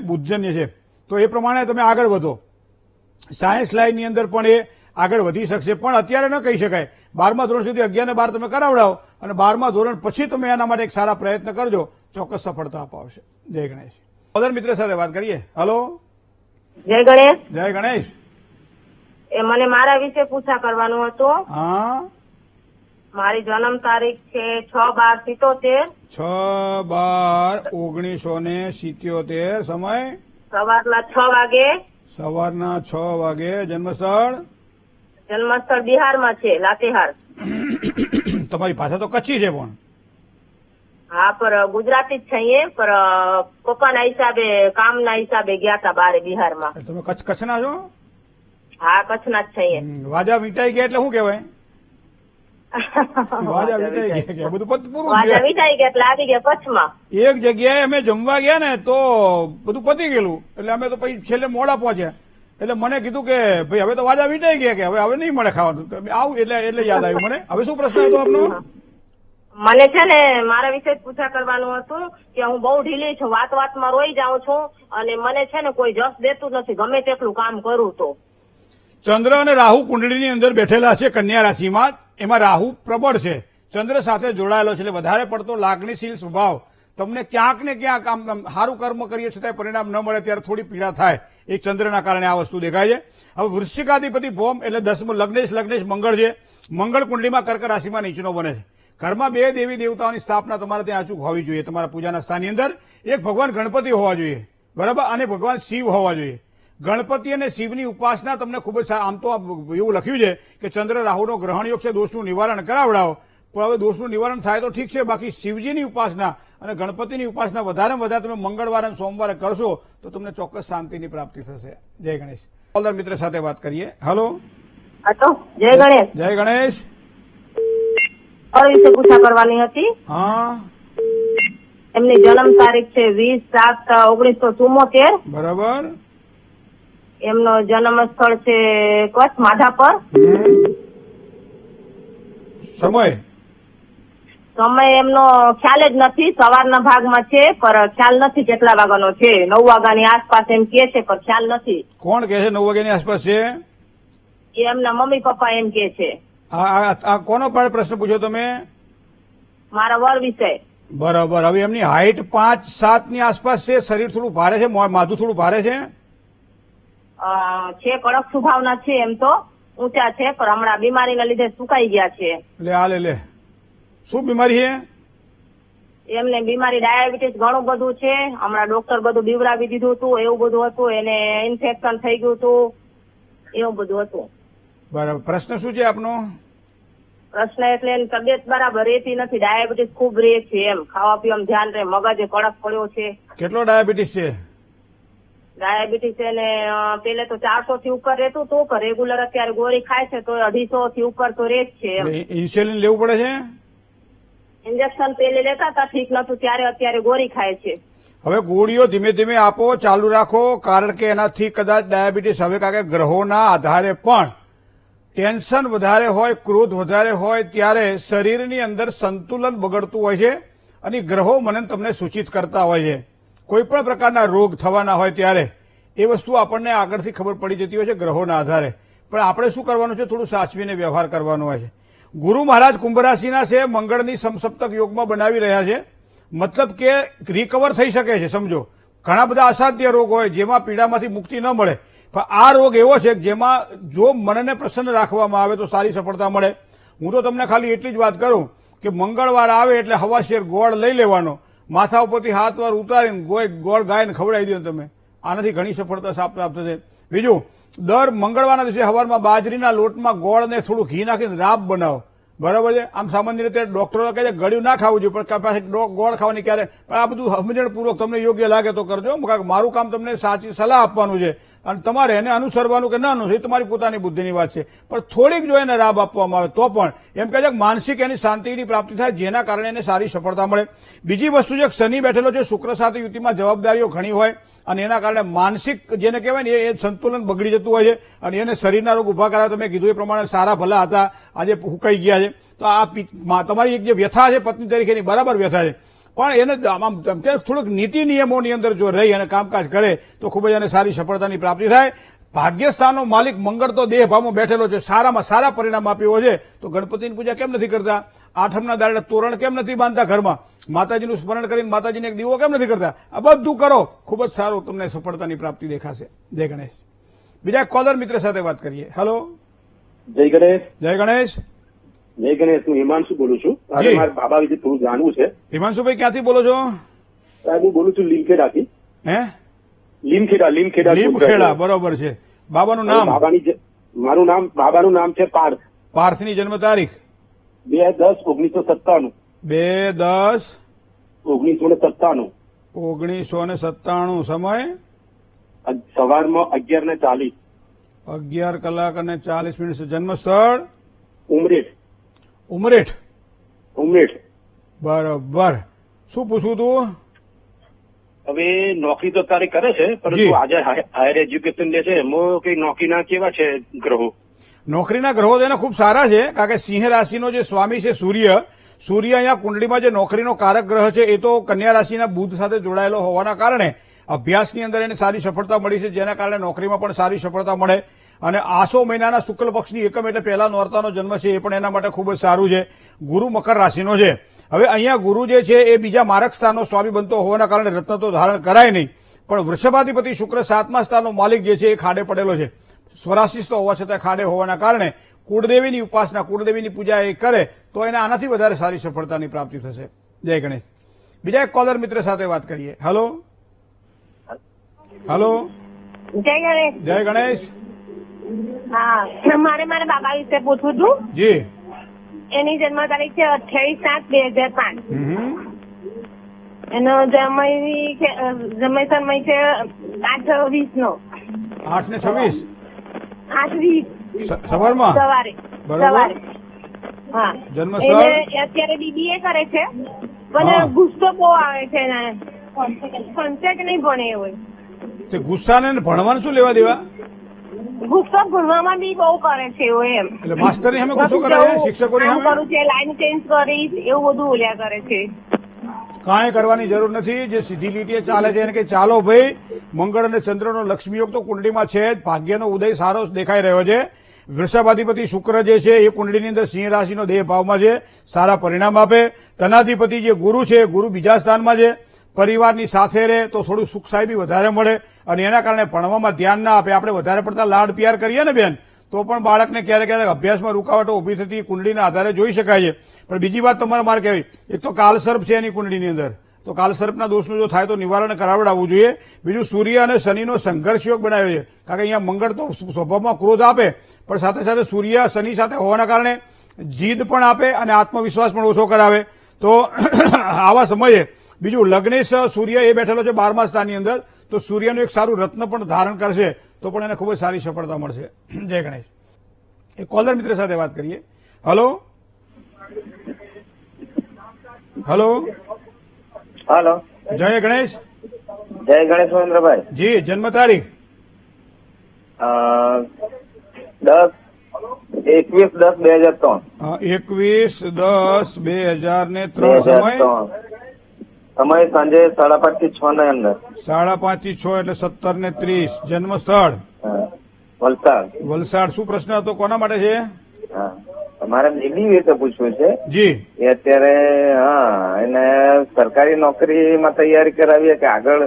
Speaker 1: બુધજન્ય છે. તો એ પ્રમાણે તમે આગળ વધો. સાયન્સ લાઇનની અંદર પણ એ આગળ વધી શકશે, પણ અત્યારે ન કહી શકાય. 12મા ધોરણ સુધી 11 અને 12 તમે કરાવડાવો અને 12મા ધોરણ પછી તમે એના માટે એક સારા પ્રયત્ન કરજો, ચોક્કસ સફળતા અપાવશે. જય ગણેશ. અદર મિત્ર સાથે વાત કરીએ. હલો,
Speaker 4: જય ગણેશ.
Speaker 1: જય ગણેશ.
Speaker 4: એ મને મારા વિશે પૂછા કરવાનું હતું.
Speaker 1: હા,
Speaker 4: મારી જન્મ તારીખ છે 6/12/77.
Speaker 1: 6/12/1977. સમય
Speaker 4: સવારના 6 વાગે.
Speaker 1: સવારના 6 વાગે. જન્મ સ્થળ
Speaker 4: જન્મસ્થળ બિહારમાં છે, લાતેહાર.
Speaker 1: તમારી ભાષા તો કચ્છી છે પણ.
Speaker 4: હા, પર ગુજરાતી જ છે અહીંયા, પર પપ્પાના હિસાબે, કામના હિસાબે ગયા હતા બારે બિહારમાં.
Speaker 1: તમે કચ્છના છો?
Speaker 4: હા, કચ્છના જ છે અહીંયા.
Speaker 1: વાજા વીંટાઈ ગયા એટલે શું કહેવાય? વાજા વીંટાઈ ગયા, બધું પૂરું
Speaker 4: વાજા
Speaker 1: થયું.
Speaker 4: વિટાઈ ગયા એટલે આવી ગયા કચ્છમાં.
Speaker 1: એક જગ્યાએ અમે જમવા ગયા ને તો બધું પતી ગયેલું, એટલે અમે તો પછી છેલ્લે મોડા પહોંચ્યા. એટલે મને કીધું કે ભાઈ હવે તો વાજા વીંટાઈ ગયા, કે હવે નહીં મળે ખાવાનું. તો આવું એટલે યાદ આવ્યું મને. હવે શું પ્રશ્ન હતો આપનો?
Speaker 4: મને છે ને મારા વિશે જ પૂછા કરવાનું હતું કે હું બહુ ઢીલી છું, વાતમાં રોઈ જાઉં છું, અને મને છે ને કોઈ જસ દેતું નથી ગમે તેટલું કામ કરું તો.
Speaker 1: ચંદ્ર અને રાહુ કુંડળીની અંદર બેઠેલા છે કન્યા રાશિમાં. એમાં રાહુ પ્રબળ છે, ચંદ્ર સાથે જોડાયેલો છે, એટલે વધારે પડતો લાગણીશીલ સ્વભાવ. તમને ક્યાંક ને ક્યાંક આમ સારું કર્મ કરીએ છતાંય પરિણામ ન મળે ત્યારે થોડી પીડા થાય. એક ચંદ્રના કારણે આ વસ્તુ દેખાય છે. હવે વૃશ્ચિકાધિપતિ ભૌમ એટલે 10મું લગ્નેશ મંગળ છે. મંગળ કુંડલીમાં કર્ક રાશિમાં નીચનો બને છે. ઘરમાં 2 દેવી દેવતાઓની સ્થાપના તમારે ત્યાં અચૂક હોવી જોઈએ. તમારા પૂજાના સ્થાનની અંદર એક ભગવાન ગણપતિ હોવા જોઈએ, બરાબર, અને ભગવાન શિવ હોવા જોઈએ. ગણપતિ અને શિવની ઉપાસના તમને ખૂબ જ આમ તો એવું લખ્યું છે કે ચંદ્ર રાહુનો ગ્રહણ યોગ છે, દોષનું નિવારણ કરાવડાવો. પણ હવે દોષનું નિવારણ થાય તો ઠીક છે, બાકી શિવજીની ઉપાસના અને ગણપતિની ઉપાસના વધારેમાં વધારે તમે મંગળવારે અને સોમવારે કરશો તો તમને ચોક્કસ શાંતિની પ્રાપ્તિ થશે. જય ગણેશ. કોલર મિત્ર સાથે વાત કરીએ. હલો,
Speaker 4: જય ગણેશ.
Speaker 1: જય ગણેશ.
Speaker 4: વિશે પૂછા કરવાની હતી.
Speaker 1: હા,
Speaker 4: એમની જન્મ તારીખ છે 20/7/1974.
Speaker 1: બરાબર.
Speaker 4: એમનો જન્મ સ્થળ છે કચ્છ માધાપર.
Speaker 1: સમય
Speaker 4: એમનો ખ્યાલ જ નથી, સવારના ભાગમાં છે પર ખ્યાલ નથી કેટલા વાગ્યાનો છે. 9 વાગ્યાની આસપાસ એમ કે છે પણ ખ્યાલ નથી.
Speaker 1: કોણ કે છે 9 વાગ્યાની આસપાસ છે?
Speaker 4: એ એમના મમ્મી પપ્પા એમ કે છે.
Speaker 1: આ કોનો પ્રશ્ન પૂછ્યો તમે?
Speaker 4: મારા વર વિશે.
Speaker 1: બરાબર. હવે એમની હાઈટ 5-7 ની આસપાસ છે, શરીર થોડું ભારે છે, માથું થોડું ભારે છે,
Speaker 4: કડક સ્વભાવના છે, એમ તો ઊંચા છે, પણ હમણાં બીમારીના લીધે સુકાઈ ગયા છે.
Speaker 1: લે શું બીમારી છે
Speaker 4: એમને? બીમારી ડાયાબિટીસ ઘણું બધું છે. હમણાં ડોક્ટર બધું બીવરાવી દીધું હતું, એવું બધું હતું. એને ઇન્ફેક્શન થઈ ગયું હતું, એવું બધું હતું.
Speaker 1: બરાબર. પ્રશ્ન શું છે આપનો?
Speaker 4: પ્રશ્ન એટલે એની તબિયત બરાબર રહેતી નથી, ડાયાબિટીસ ખૂબ રહે છે, એમ ખાવા પીવામાં ધ્યાન રહે, મગજે કડક પડ્યો છે.
Speaker 1: કેટલો ડાયાબિટીસ છે?
Speaker 4: ડાયાબિટીસ એને પેલે તો 400 થી ઉપર રહેતું હતું, પણ રેગ્યુલર અત્યારે ગોળી ખાય છે તો 250 થી ઉપર તો રહે જ છે. એમ
Speaker 1: ઇન્સ્યુલિન લેવું પડે છે?
Speaker 4: ઇન્જેક્શન પેલે લેતા હતા ઠીક નતું ત્યારે, અત્યારે ગોળી ખાય છે.
Speaker 1: હવે ગોળીઓ ધીમે ધીમે આપો, ચાલુ રાખો, કારણ કે એનાથી કદાચ ડાયાબિટીસ હવે કારણ કે ગ્રહોના આધારે પણ ટેન્શન વધારે હોય, ક્રોધ વધારે હોય ત્યારે શરીરની અંદર સંતુલન બગડતું હોય છે અને ગ્રહો મને તમને સૂચિત કરતા હોય છે. કોઈ પણ પ્રકારના રોગ થવાના હોય ત્યારે એ વસ્તુ આપણને આગળથી ખબર પડી જતી હોય છે ગ્રહોના આધારે. પણ આપણે શું કરવાનું છે? થોડું સાચવીને વ્યવહાર કરવાનો હોય છે. ગુરુ મહારાજ કુંભ રાશિના છે, મંગળની સમસપ્તક યોગમાં બનાવી રહ્યા છે. મતલબ કે રિકવર થઈ શકે છે. સમજો, ઘણા બધા અસાધ્ય રોગ હોય જેમાં પીડામાંથી મુક્તિ ન મળે, પણ આ રોગ એવો છે કે જેમાં જો મનને પ્રસન્ન રાખવામાં આવે તો સારી સફળતા મળે. હું તો તમને ખાલી એટલી જ વાત કરું કે મંગળવાર આવે એટલે હવાશેર ગોળ લઈ લેવાનો, માથા ઉપરથી હાથ વાર ઉતારીને ગોળ ગાયને ખવડાવી દો તમે. આનાથી ઘણી સફળતા પ્રાપ્ત થશે. બીજું, દર મંગળવારના દિવસે સવારમાં બાજરીના લોટમાં ગોળને થોડું ઘી નાખીને રાબ બનાવો. બરાબર છે? આમ સામાન્ય રીતે ડોક્ટરો કહે છે ગળ્યું ના ખાવું જોઈએ, પણ પાસે ગોળ ખાવાની ક્યારે, પણ આ બધું સમજણપૂર્વક તમને યોગ્ય લાગે તો કરજો. કારણ કે મારું કામ તમને સાચી સલાહ આપવાનું છે અને તમારે એને અનુસરવાનું કે ના અનુસરવું એ તમારી પોતાની બુદ્ધિની વાત છે. પણ થોડીક જો એને રાબ આપવામાં આવે તો પણ એમ કહે છે કે માનસિક એની શાંતિની પ્રાપ્તિ થાય, જેના કારણે એને સારી સફળતા મળે. બીજી વસ્તુ છે, શનિ બેઠેલો છે, શુક્ર સાથે યુતિમાં જવાબદારીઓ ઘણી હોય અને એના કારણે માનસિક જેને કહેવાય ને એ સંતુલન બગડી જતું હોય છે અને એને શરીરના રોગ ઉભા કરાવે. તમે કીધું એ પ્રમાણે સારા ભલા હતા, આજે હુકાઈ ગયા છે. તો આ તમારી એક જે વ્યથા છે પત્ની તરીકેની બરાબર વ્યથા છે, પણ એને થોડુંક નીતિ નિયમોની અંદર જો રહી અને કામકાજ કરે તો ખૂબ જ એને સારી સફળતાની પ્રાપ્તિ થાય. ભાગ્યસ્થાનનો માલિક મંગળ તો દેહ ભાવમાં બેઠેલો છે, સારામાં સારા પરિણામ આપ્યો છે. તો ગણપતિની પૂજા કેમ નથી કરતા? આઠમના દાડે તોરણ કેમ નથી બાંધતા? ઘરમાં માતાજીનું સ્મરણ કરીને માતાજીને એક દીવો કેમ નથી કરતા? આ બધું કરો, ખૂબ જ સારું તમને સફળતાની પ્રાપ્તિ દેખાશે. જય ગણેશ. બીજા કોલર મિત્ર સાથે વાત કરીએ. હેલો,
Speaker 5: જય ગણેશ.
Speaker 1: જય ગણેશ.
Speaker 5: જય ગણેશ. હું હિમાંશુ બોલું છું. આજે
Speaker 1: જી.
Speaker 5: મારા બાબા વિશે થોડું જાણવું છે.
Speaker 1: હિમાંશુભાઈ ક્યાંથી બોલો છો?
Speaker 5: સાહેબ હું બોલું છું લીમખેડાથી.
Speaker 1: હે?
Speaker 5: લીમખેડા
Speaker 1: લીમખેડા, બરોબર છે. બાબાનું નામ?
Speaker 5: બાબાનું નામ છે પાર્થ.
Speaker 1: પાર્થની જન્મ તારીખ?
Speaker 5: 2/10/1997.
Speaker 1: 2/10/1997.
Speaker 5: 1997.
Speaker 1: સમય?
Speaker 5: સવારમાં 11:40.
Speaker 1: 11 કલાક અને 40 મિનિટ. જન્મ સ્થળ?
Speaker 5: ઉમરેઠ.
Speaker 1: બરોબર. શું પૂછવું તું?
Speaker 5: હવે નોકરી તો અત્યારે કરે છે,
Speaker 1: જી.
Speaker 5: પરંતુ આજે હાયર એજ્યુકેશન લે છે એમાં કઈ નોકરીના કેવા છે ગ્રહો?
Speaker 1: નોકરીના ગ્રહો તો એને ખૂબ સારા છે, કારણ કે સિંહ રાશિનો જે સ્વામી છે સૂર્ય અહીંયા કુંડળીમાં જે નોકરીનો કારક ગ્રહ છે એ તો કન્યા રાશિના બુધ સાથે જોડાયેલો હોવાના કારણે અભ્યાસની અંદર એને સારી સફળતા મળી છે, જેના કારણે નોકરીમાં પણ સારી સફળતા મળે. અને આસો મહિનાના શુક્લ પક્ષની એકમ એટલે પહેલા નોરતાનો જન્મ છે, એ પણ એના માટે ખૂબ જ સારું છે. ગુરુ મકર રાશિનો છે. હવે અહીંયા ગુરુ જે છે એ બીજા મારક સ્થાનનો સ્વામી બનતો હોવાના કારણે રત્ન તો ધારણ કરાય નહીં, પણ વૃષભાધિપતિ શુક્ર 7મા સ્થાનનો માલિક જે છે એ ખાડે પડેલો છે. સ્વરાશિસ્થ હોવા છતાં ખાડે હોવાના કારણે કુળદેવીની ઉપાસના, કુળદેવીની પૂજા એ કરે તો એને આનાથી વધારે સારી સફળતાની પ્રાપ્તિ થશે. જય ગણેશ. બીજા એક કોલર મિત્ર સાથે વાત કરીએ. હેલો,
Speaker 4: જય ગણેશ.
Speaker 1: જય ગણેશ.
Speaker 4: હા, મારે મારા બાબા વિશે પૂછવું હતું.
Speaker 1: જી.
Speaker 4: એની જન્મ તારીખ છે 28/7/2005. એનો સમય છે 8:20
Speaker 1: 8:26
Speaker 4: 8:20
Speaker 1: સવારમાં?
Speaker 4: સવારે.
Speaker 1: બરોબર.
Speaker 4: હા.
Speaker 1: જન્મ સ્થળ?
Speaker 4: એને અત્યારે BBA કરે છે, પણ
Speaker 1: હા.
Speaker 4: ગુસ્સો બહુ આવે છે એને. કોન્સેપ્ટ નહીં ભણે હોય.
Speaker 1: તે ગુસ્સાને ને ભણવાનું શું લેવા દેવા?
Speaker 4: ગુસ્સો ભણવામાં બી બહુ કરે છે એવું એમ.
Speaker 1: એટલે માસ્ટરની સામે ગુસ્સો કરે છે, શિક્ષકોની
Speaker 4: આમ
Speaker 1: સામે?
Speaker 4: કરું છે, લાઈન ચેન્જ કરીશ, એવું બધું ઓલ્યા કરે છે.
Speaker 1: કાંઈ કરવાની જરૂર નથી. જે સીધી લીટીએ ચાલે છે એને કે ચાલો ભાઈ, મંગળ અને ચંદ્રનો લક્ષ્મી યોગ તો કુંડળીમાં છે જ, ભાગ્યનો ઉદય સારો દેખાઈ રહ્યો છે. વૃષભાધિપતિ શુક્ર જે છે એ કુંડળીની અંદર સિંહ રાશિનો દેહ ભાવમાં છે, સારા પરિણામ આપે. ધનાધિપતિ જે ગુરુ છે, ગુરુ બીજા સ્થાનમાં છે. પરિવારની સાથે રહે તો થોડું સુખ સાહેબી વધારે મળે અને એના કારણે ભણવામાં ધ્યાન ના આપે. આપણે વધારે પડતા લાડ પ્યાર કરીએ ને બેન, તો પણ બાળકને ક્યારેક ક્યારેક અભ્યાસમાં રૂકાવટો ઉભી થતી કુંડળીના આધારે જોઈ શકાય છે. પણ બીજી વાત તમારે મારે કહેવી, એક તો કાલસર્પ છે એની કુંડળીની અંદર, તો કાલસર્પના દોષનું જો થાય તો નિવારણ કરાવડાવવું જોઈએ. બીજું સૂર્ય અને શનિનો સંઘર્ષ યોગ બનાવ્યો છે, કારણ કે અહીંયા મંગળ તો સ્વભાવમાં ક્રોધ આપે, પણ સાથે સાથે સૂર્ય શનિ સાથે હોવાના કારણે જીદ પણ આપે અને આત્મવિશ્વાસ પણ ઓછો કરાવે. તો આવા સમયે બીજું લગ્નેશ સૂર્ય એ બેઠેલો છે 12મા સ્થાનની અંદર, તો સૂર્યનું એક સારું રત્ન પણ ધારણ કરશે તો પણ એને ખૂબ જ સારી સફળતા મળશે. જય ગણેશ. એક કોલર મિત્ર સાથે વાત કરીએ. હેલો,
Speaker 5: હાલો.
Speaker 1: જય ગણેશ.
Speaker 6: જય ગણેશ મહેન્દ્રભાઈ.
Speaker 1: જી, જન્મ તારીખ
Speaker 6: 21/10/2003.
Speaker 1: 21/10/2003. સમય
Speaker 6: સમય સાંજે 5:30 થી 6 ની અંદર.
Speaker 1: 5:30 થી 6 એટલે 17:30. જન્મ સ્થળ
Speaker 6: હા. વલસાડ.
Speaker 1: વલસાડ. શું પ્રશ્ન હતો, કોના માટે છે?
Speaker 6: હા. મારે બેબી વિશે પૂછવું છે.
Speaker 1: જી,
Speaker 6: એ અત્યારે એને સરકારી નોકરીમાં તૈયારી કરાવીએ કે આગળ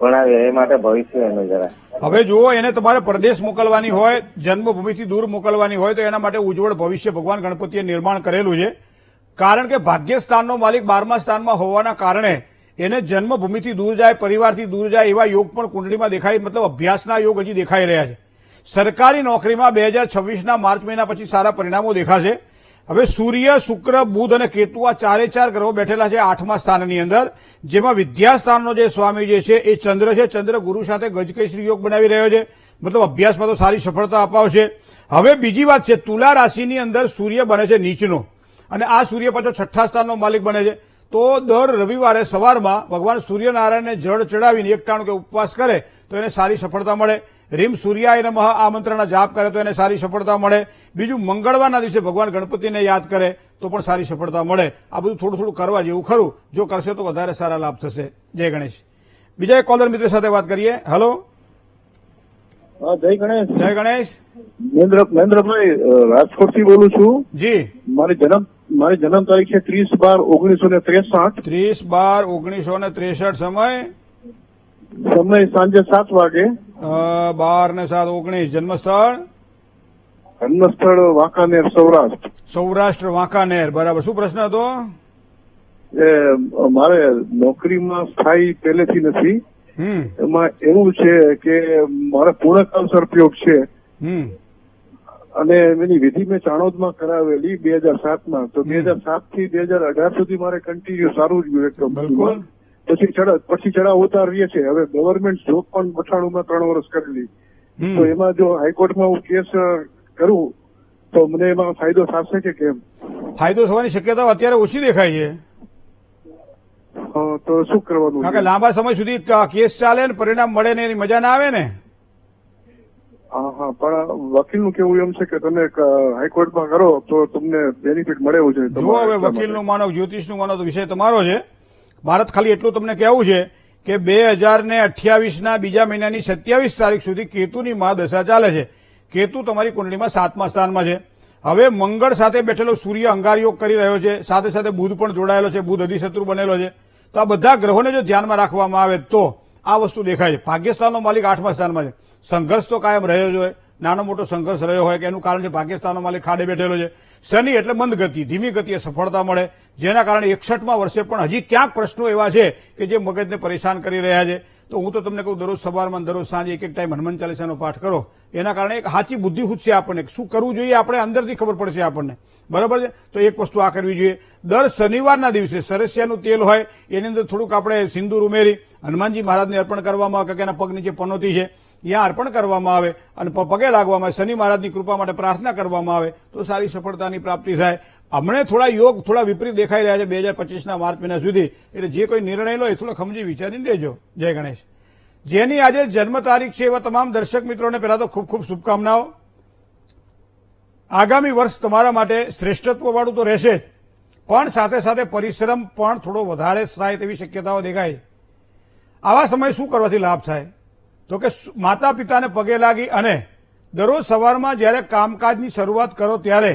Speaker 6: ભણાવીએ, એ માટે ભવિષ્ય એનું જરા.
Speaker 1: હવે જુઓ, એને તમારે પરદેશ મોકલવાની હોય, જન્મભૂમિથી દૂર મોકલવાની હોય તો એના માટે ઉજ્જવળ ભવિષ્ય ભગવાન ગણપતિએ નિર્માણ કરેલું છે. કારણ કે ભાગ્યસ્થાનનો માલિક 12મા સ્થાનમાં હોવાના કારણે એને જન્મભૂમિથી દૂર જાય, પરિવારથી દૂર જાય એવા યોગ પણ કુંડળીમાં દેખાય, મતલબ અભ્યાસના યોગ હજી દેખાઈ રહ્યા છે. સરકારી નોકરીમાં 2026ના માર્ચ મહિના પછી સારા પરિણામો દેખાશે. હવે સૂર્ય, શુક્ર, બુધ અને કેતુ આ ચારે ચાર ગ્રહો બેઠેલા છે 8મા સ્થાનની અંદર, જેમાં વિદ્યાસ્થાનનો જે સ્વામી જે છે એ ચંદ્ર છે. ચંદ્ર ગુરુ સાથે ગજકેસરી યોગ બનાવી રહ્યો છે, મતલબ અભ્યાસમાં તો સારી સફળતા અપાવશે. હવે બીજી વાત છે, તુલા રાશિની અંદર સૂર્ય બને છે નીચનો, અને આ સૂર્ય પાછો 6ઠ્ઠા સ્થાનનો માલિક બને છે. તો દર રવિવારે સવારમાં ભગવાન સૂર્યનારાયણને જળ ચડાવીને 1 ટાણું કે ઉપવાસ કરે તો એને સારી સફળતા મળે. રીમ સૂર્યાય નમઃ આ મંત્રના જાપ કરે તો એને સારી સફળતા મળે. બીજું, મંગળવારના દિવસે ભગવાન ગણપતિને યાદ કરે તો પણ સારી સફળતા મળે. આ બધું થોડું થોડું કરવા જેવું ખરું, જો કરશે તો વધારે સારા લાભ થશે. જય ગણેશ. બીજા એક કોલર મિત્ર સાથે વાત કરીએ. હેલો.
Speaker 7: હા, જય ગણેશ.
Speaker 1: જય ગણેશ.
Speaker 7: મહેન્દ્રભાઈ રાજકોટથી બોલું છું.
Speaker 1: જી,
Speaker 7: મારી જન્મ તારીખ છે 30/12/1963.
Speaker 1: 30/12/1963.
Speaker 7: સમય સાંજે 7 વાગે.
Speaker 1: 12/7/19. જન્મસ્થળ
Speaker 7: જન્મસ્થળ વાંકાનેર, સૌરાષ્ટ્ર.
Speaker 1: સૌરાષ્ટ્ર, વાંકાનેર. બરાબર. શું પ્રશ્ન હતો?
Speaker 7: એ મારે નોકરીમાં સ્થાયી પહેલેથી નથી. એમાં એવું છે કે મારે પૂર્ણકાલ સર્પયોગ છે અને એની વિધિ મેં ચાણોદમાં કરાવેલી 2007માં. તો 2007 થી 2018 સુધી મારે કન્ટિન્યુ સારું જ ગયું એકદમ.
Speaker 1: બિલકુલ.
Speaker 7: પછી ચડાવ ઉતાર રહીએ છે. હવે ગવર્મેન્ટ જોબ પણ 98માં 3 વર્ષ કરેલી. તો એમાં જો હાઈકોર્ટમાં હું કેસ કરું તો મને એમાં ફાયદો થશે કે કેમ?
Speaker 1: ફાયદો થવાની શક્યતાઓ અત્યારે ઓછી દેખાય છે.
Speaker 7: તો શું કરવાનું?
Speaker 1: કારણ કે લાંબા સમય સુધી કેસ ચાલે ને પરિણામ મળે ને એની મજા ના આવે ને.
Speaker 7: હા, પણ વકીલનું કેવું એમ છે કે તમે હાઈકોર્ટમાં કરો તો તમને બેનિફિટ મળે એવું છે.
Speaker 1: જો હવે વકીલનું માનો, જ્યોતિષનું માનો તો વિષય તમારો છે. ભારત ખાલી એટલું તમને કહેવું છે કે 2028ના બીજા મહિનાની 27 તારીખ સુધી કેતુની મહાદશા ચાલે છે. કેતુ તમારી કુંડળીમાં 7મા સ્થાનમાં છે. હવે મંગળ સાથે બેઠેલો સૂર્ય અંગારયોગ કરી રહ્યો છે, સાથે સાથે બુધ પણ જોડાયેલો છે, બુધ અધિશત્રુ બનેલો છે. તો આ બધા ગ્રહોને જો ધ્યાનમાં રાખવામાં આવે તો આ વસ્તુ દેખાય છે. ભાગ્યસ્થાનનો માલિક 8મા સ્થાનમાં છે. સંઘર્ષ તો કાયમ રહ્યો જ હોય, નાનો મોટો સંઘર્ષ રહ્યો હોય કે એનું કારણ છે ભાગ્યસ્થાનનો માલિક ખાડે બેઠેલો છે. શનિ એટલે મંદ ગતિ, ધીમી ગતિએ સફળતા મળે, જેના કારણે 61મા વર્ષે પણ હજી ક્યાંક પ્રશ્નો એવા છે કે જે મગજને પરેશાન કરી રહ્યા છે. તો હું તો તમને કહું, દરરોજ સવારમાં દરરોજ સાંજે એક ટાઈમ હનુમાન ચાલીસાનો પાઠ કરો. એના કારણે એક સાચી બુદ્ધિ ખૂટશે આપણને, શું કરવું જોઈએ આપણે અંદરથી ખબર પડશે આપણને. બરાબર છે. તો એક વસ્તુ આ કરવી જોઈએ, દર શનિવારના દિવસે સરસિયાનું તેલ હોય એની અંદર થોડુંક આપણે સિંદૂર ઉમેરી હનુમાનજી મહારાજને અર્પણ કરવામાં આવે, કે એના પગ નીચે પનોતી છે ત્યાં અર્પણ કરવામાં આવે અને પગે લાગવામાં આવે, શનિ મહારાજની કૃપા માટે પ્રાર્થના કરવામાં આવે તો સારી સફળતાની પ્રાપ્તિ થાય. હમણાં થોડા યોગ થોડા વિપરીત દેખાઈ રહ્યા છે 2025ના માર્ચ મહિના સુધી. એટલે જે કોઈ નિર્ણય લો એ થોડો સમજી વિચારીને લેજો. જય ગણેશ. જેની આજે જન્મ તારીખ છે એવા તમામ દર્શક મિત્રોને પહેલા તો ખૂબ ખૂબ શુભકામનાઓ. આગામી વર્ષ તમારા માટે શ્રેષ્ઠત્વવાળું તો રહેશે જ, પણ સાથે સાથે પરિશ્રમ પણ થોડો વધારે થાય તેવી શક્યતાઓ દેખાય. આવા સમયે શું કરવાથી લાભ થાય? તો કે માતા પિતાને પગે લાગી અને દરરોજ સવારમાં જ્યારે કામકાજની શરૂઆત કરો ત્યારે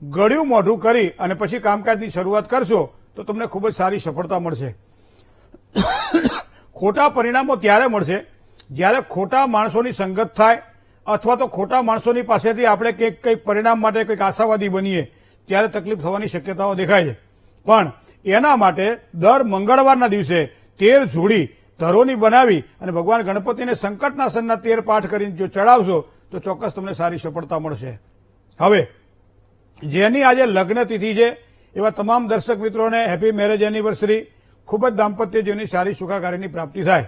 Speaker 1: ગળ્યું મોઢું કરી અને પછી કામકાજની શરૂઆત કરશો તો તમને ખૂબ જ સારી સફળતા મળશે. ખોટા પરિણામો ત્યારે મળશે જ્યારે ખોટા માણસોની સંગત થાય અથવા તો ખોટા માણસોની પાસેથી આપણે કંઈક પરિણામ માટે કંઈક આશાવાદી બનીએ ત્યારે તકલીફ થવાની શક્યતાઓ દેખાય છે. પણ એના માટે દર મંગળવારના દિવસે તેલ જોડી ધરોની બનાવી અને ભગવાન ગણપતિને સંકટનાશનના 13 પાઠ કરીને જો ચડાવશો તો ચોક્કસ તમને સારી સફળતા મળશે. હવે જેની આજે લગ્ન તિથિ છે એવા તમામ દર્શક મિત્રોને હેપી મેરેજ એનિવર્સરી. ખૂબ જ દાંપત્ય જીવનની સારી સુખાકારીની પ્રાપ્તિ થાય.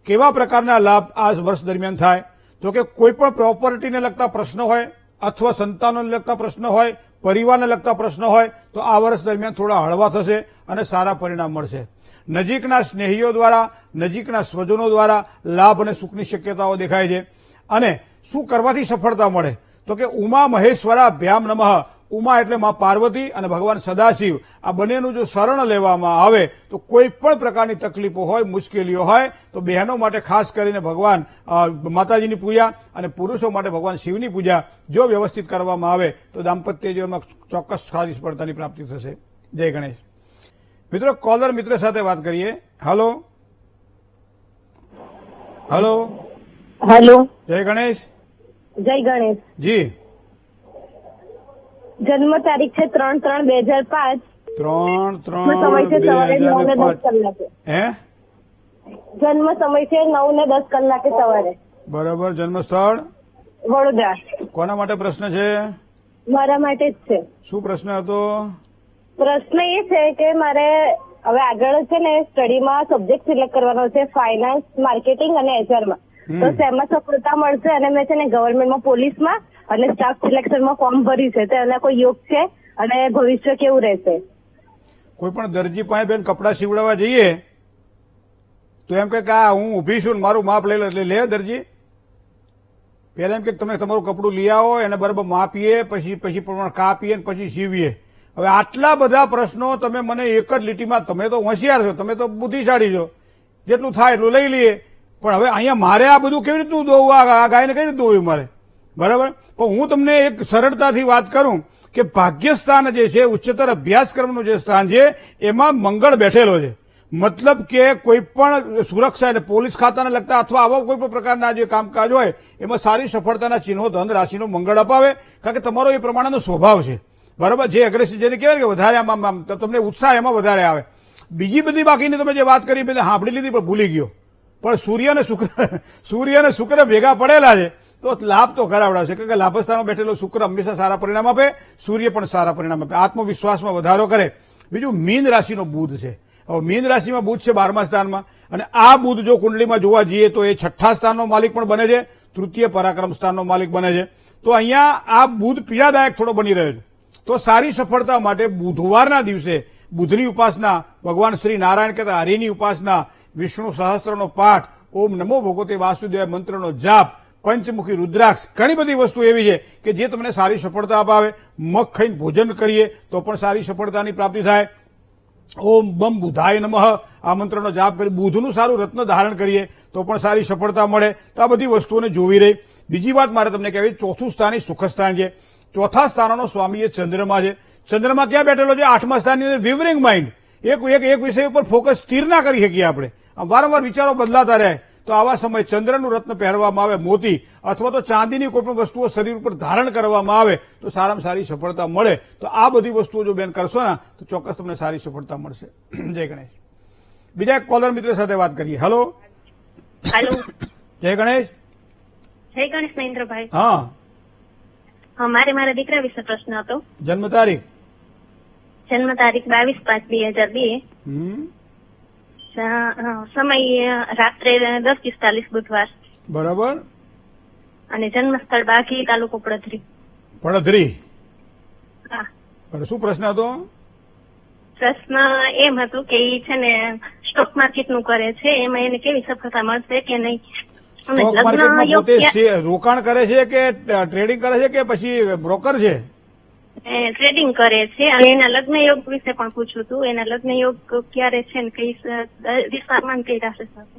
Speaker 1: કેવા પ્રકારના લાભ આ વર્ષ દરમિયાન થાય? તો કે કોઈ પણ પ્રોપર્ટીને લગતા પ્રશ્નો હોય અથવા સંતાનોને લગતા પ્રશ્નો હોય, પરિવારને લગતા પ્રશ્નો હોય તો આ વર્ષ દરમિયાન થોડા હળવા થશે અને સારા પરિણામ મળશે. નજીકના સ્નેહીઓ દ્વારા, નજીકના સ્વજનો દ્વારા લાભ અને સુખની શક્યતાઓ દેખાય છે. અને શું કરવાથી સફળતા મળે તો કે ઉમા મહેશ્વરાભ્યામ નમઃ. ઉમા એટલે માં પાર્વતી અને ભગવાન સદાશિવ, આ બંનેનું જો શરણ લેવામાં આવે તો કોઈ પણ પ્રકારની તકલીફો હોય, મુશ્કેલીઓ હોય તો બહેનો માટે ખાસ કરીને ભગવાન માતાજીની પૂજા અને પુરુષો માટે ભગવાન શિવની પૂજા જો વ્યવસ્થિત કરવામાં આવે તો દાંપત્ય જીવનમાં ચોક્કસ સારી સફળતાની પ્રાપ્તિ થશે. જય ગણેશ. મિત્રો, કોલર મિત્ર સાથે વાત કરીએ. Hello hello.
Speaker 4: હેલો,
Speaker 1: જય ગણેશ.
Speaker 4: જય ગણેશ.
Speaker 1: જી.
Speaker 4: જન્મ તારીખ છે 3/3/2005.
Speaker 1: 3/3/2005. હે?
Speaker 4: જન્મ સમય છે 9 ને 10 કલાકે સવારે.
Speaker 1: બરાબર. જન્મ સ્થળ
Speaker 4: વડોદરા.
Speaker 1: કોના માટે પ્રશ્ન છે?
Speaker 4: મારા માટે જ છે.
Speaker 1: શું પ્રશ્ન હતો?
Speaker 4: પ્રશ્ન એ છે કે મારે હવે આગળ છે ને સ્ટડીમાં સબ્જેક્ટ સિલેક્ટ કરવાનો છે, ફાઇનાન્સ, માર્કેટિંગ અને એચઆરમાં. તો શેમાં સફળતા મળશે? અને મેં છે ને ગવર્મેન્ટમાં, પોલીસમાં અને સ્ટાફ સિલેક્શનમાં ફોર્મ ભર્યું છે, તો એના કોઈ યોગ છે અને ભવિષ્ય કેવું રહેશે?
Speaker 1: કોઈ પણ દરજી પાસે બેન કપડાં સીવડાવવા જઈએ તો એમ કે આ હું ઊભી છું ને મારું માપ લઈ લો એટલે લે દરજી? પહેલા એમ કે તમે તમારું કપડું લઈ આવો, એને બરાબર માપીએ, પછી પ્રમાણે કાપીએ ને પછી સીવીએ. હવે આટલા બધા પ્રશ્નો તમે મને એક જ લીટીમાં, તમે તો હોશિયાર છો, તમે તો બુદ્ધિશાળી છો, જેટલું થાય એટલું લઈ લઈએ. પણ હવે અહીંયા મારે આ બધું કેવી રીતનું દોવું? આ ગાયને કઈ રીતે દોવું મારે? બરાબર. પણ હું તમને એક સરળતાથી વાત કરું કે ભાગ્યસ્થાન જે છે, ઉચ્ચતર અભ્યાસક્રમનું જે સ્થાન છે, એમાં મંગળ બેઠેલો છે. મતલબ કે કોઈ પણ સુરક્ષા એટલે પોલીસ ખાતાને લગતા અથવા આવા કોઈ પણ પ્રકારના જે કામકાજ હોય એમાં સારી સફળતાના ચિહ્નો, ધન રાશિનો મંગળ અપાવે, કારણ કે તમારો એ પ્રમાણેનો સ્વભાવ છે. બરાબર. જે એગ્રેસિવ, જેને કહેવાય કે વધારે આમાં તમને ઉત્સાહ એમાં વધારે આવે. બીજી બધી બાકીની તમે જે વાત કરી બધી સાંભળી લીધી પણ ભૂલી ગયો. પણ સૂર્ય અને શુક્ર ભેગા પડેલા છે તો લાભ તો કરાવડાવશે, કારણ કે લાભસ્થાનમાં બેઠેલો શુક્ર હંમેશા સારા પરિણામ આપે, સૂર્ય પણ સારા પરિણામ આપે, આત્મવિશ્વાસમાં વધારો કરે. બીજું મીન રાશિનો બુધ છે. હવે મીન રાશિમાં બુધ છે 12મા સ્થાનમાં, અને આ બુધ જો કુંડલીમાં જોવા જઈએ તો એ 6ઠ્ઠા સ્થાનનો માલિક પણ બને છે, તૃતીય પરાક્રમ સ્થાનનો માલિક બને છે. તો અહીંયા આ બુધ પીડાદાયક થોડો બની રહ્યો છે. તો સારી સફળતા માટે બુધવારના દિવસે બુધની ઉપાસના, ભગવાન શ્રી નારાયણ કહેતા હરિની ઉપાસના, વિષ્ણુ સહસ્ત્રનો પાઠ, ઓમ નમો ભગવતે વાસુદેવ મંત્રનો જાપ, પંચમુખી રુદ્રાક્ષ, ઘણી બધી વસ્તુ એવી છે કે જે તમને સારી સફળતા અપાવે. મગ ખાઈને ભોજન કરીએ તો પણ સારી સફળતાની પ્રાપ્તિ થાય. ઓમ બમ બુધાય નમઃ આ મંત્રનો જાપ કરી બુધનું સારું રત્ન ધારણ કરીએ તો પણ સારી સફળતા મળે. તો આ બધી વસ્તુઓને જોવી રહી. બીજી વાત મારે તમને કહેવી, ચોથું સ્થાન એ સુખસ્થાન છે. ચોથા સ્થાનનો સ્વામી એ ચંદ્રમા છે. ચંદ્રમા ક્યાં બેઠેલો છે? 8મા સ્થાનની અંદર. વિવરિંગ માઇન્ડ, એક વિષય ઉપર ફોકસ સ્થિર ના કરી શકીએ આપણે, વારંવાર વિચારો બદલાતા રહે. તો આવા સમયે ચંદ્રનું રત્ન પહેરવામાં આવે, મોતી અથવા તો ચાંદીની કોઈ પણ વસ્તુઓ શરીર ઉપર ધારણ કરવામાં આવે તો સારામાં સારી સફળતા મળે. તો આ બધી વસ્તુઓ જો બેન કરશો ને તો ચોક્કસ તમને સારી સફળતા મળશે. જય ગણેશ. બીજા એક કોલર મિત્ર સાથે વાત કરીએ. હેલો.
Speaker 8: હેલો.
Speaker 1: જય ગણેશ.
Speaker 8: જય ગણેશ મહેન્દ્રભાઈ.
Speaker 1: હા.
Speaker 8: મારે મારા દીકરા વિશે પ્રશ્ન હતો.
Speaker 1: જન્મ તારીખ?
Speaker 8: જન્મ તારીખ 22/5/2002. સમય રાત્રે 10:45 બુધવાર.
Speaker 1: બરાબર.
Speaker 8: અને જન્મ સ્થળ બાઘી, તાલુકો પડધરી.
Speaker 1: પડધરી.
Speaker 8: હા.
Speaker 1: બરાબર. શું પ્રશ્ન હતો?
Speaker 8: પ્રશ્ન એમ હતું કે એ છે ને સ્ટોક માર્કેટ નું કરે છે, એમાં એને કેવી સફળતા મળશે કે નહીં?
Speaker 1: સ્ટોક માર્કેટમાં પોતે રોકાણ કરે છે કે ટ્રેડિંગ કરે છે કે પછી બ્રોકર છે?
Speaker 8: ટ્રેડિંગ કરે છે. અને એના લગ્ન યોગ વિશે પણ પૂછ્યું હતું. એના લગ્ન યોગ ક્યારે છે ને કઈ દિશામાં કઈ રાશિ સાથે?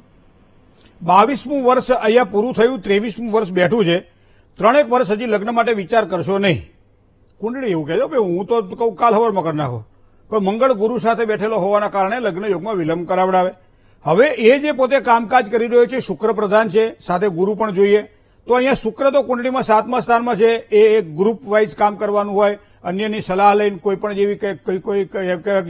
Speaker 1: 22મું વર્ષ અહીંયા પૂરું થયું, 23મું વર્ષ બેઠું છે. 3 વર્ષ હજી લગ્ન માટે વિચાર કરશો નહીં. કુંડળી એવું કહેજો, હું તો કહું કાલ હવારમાં કરી નાખો. પણ મંગળ ગુરુ સાથે બેઠેલો હોવાના કારણે લગ્ન યોગમાં વિલંબ કરાવડાવે. હવે એ જે પોતે કામકાજ કરી રહ્યો છે, શુક્ર પ્રધાન છે, સાથે ગુરુ પણ જોઈએ. તો અહીંયા શુક્ર તો કુંડળીમાં 7મા સ્થાનમાં છે. એ એક ગ્રુપ વાઇઝ કામ કરવાનું હોય, અન્યની સલાહ લઈને કોઈ પણ જેવી કોઈ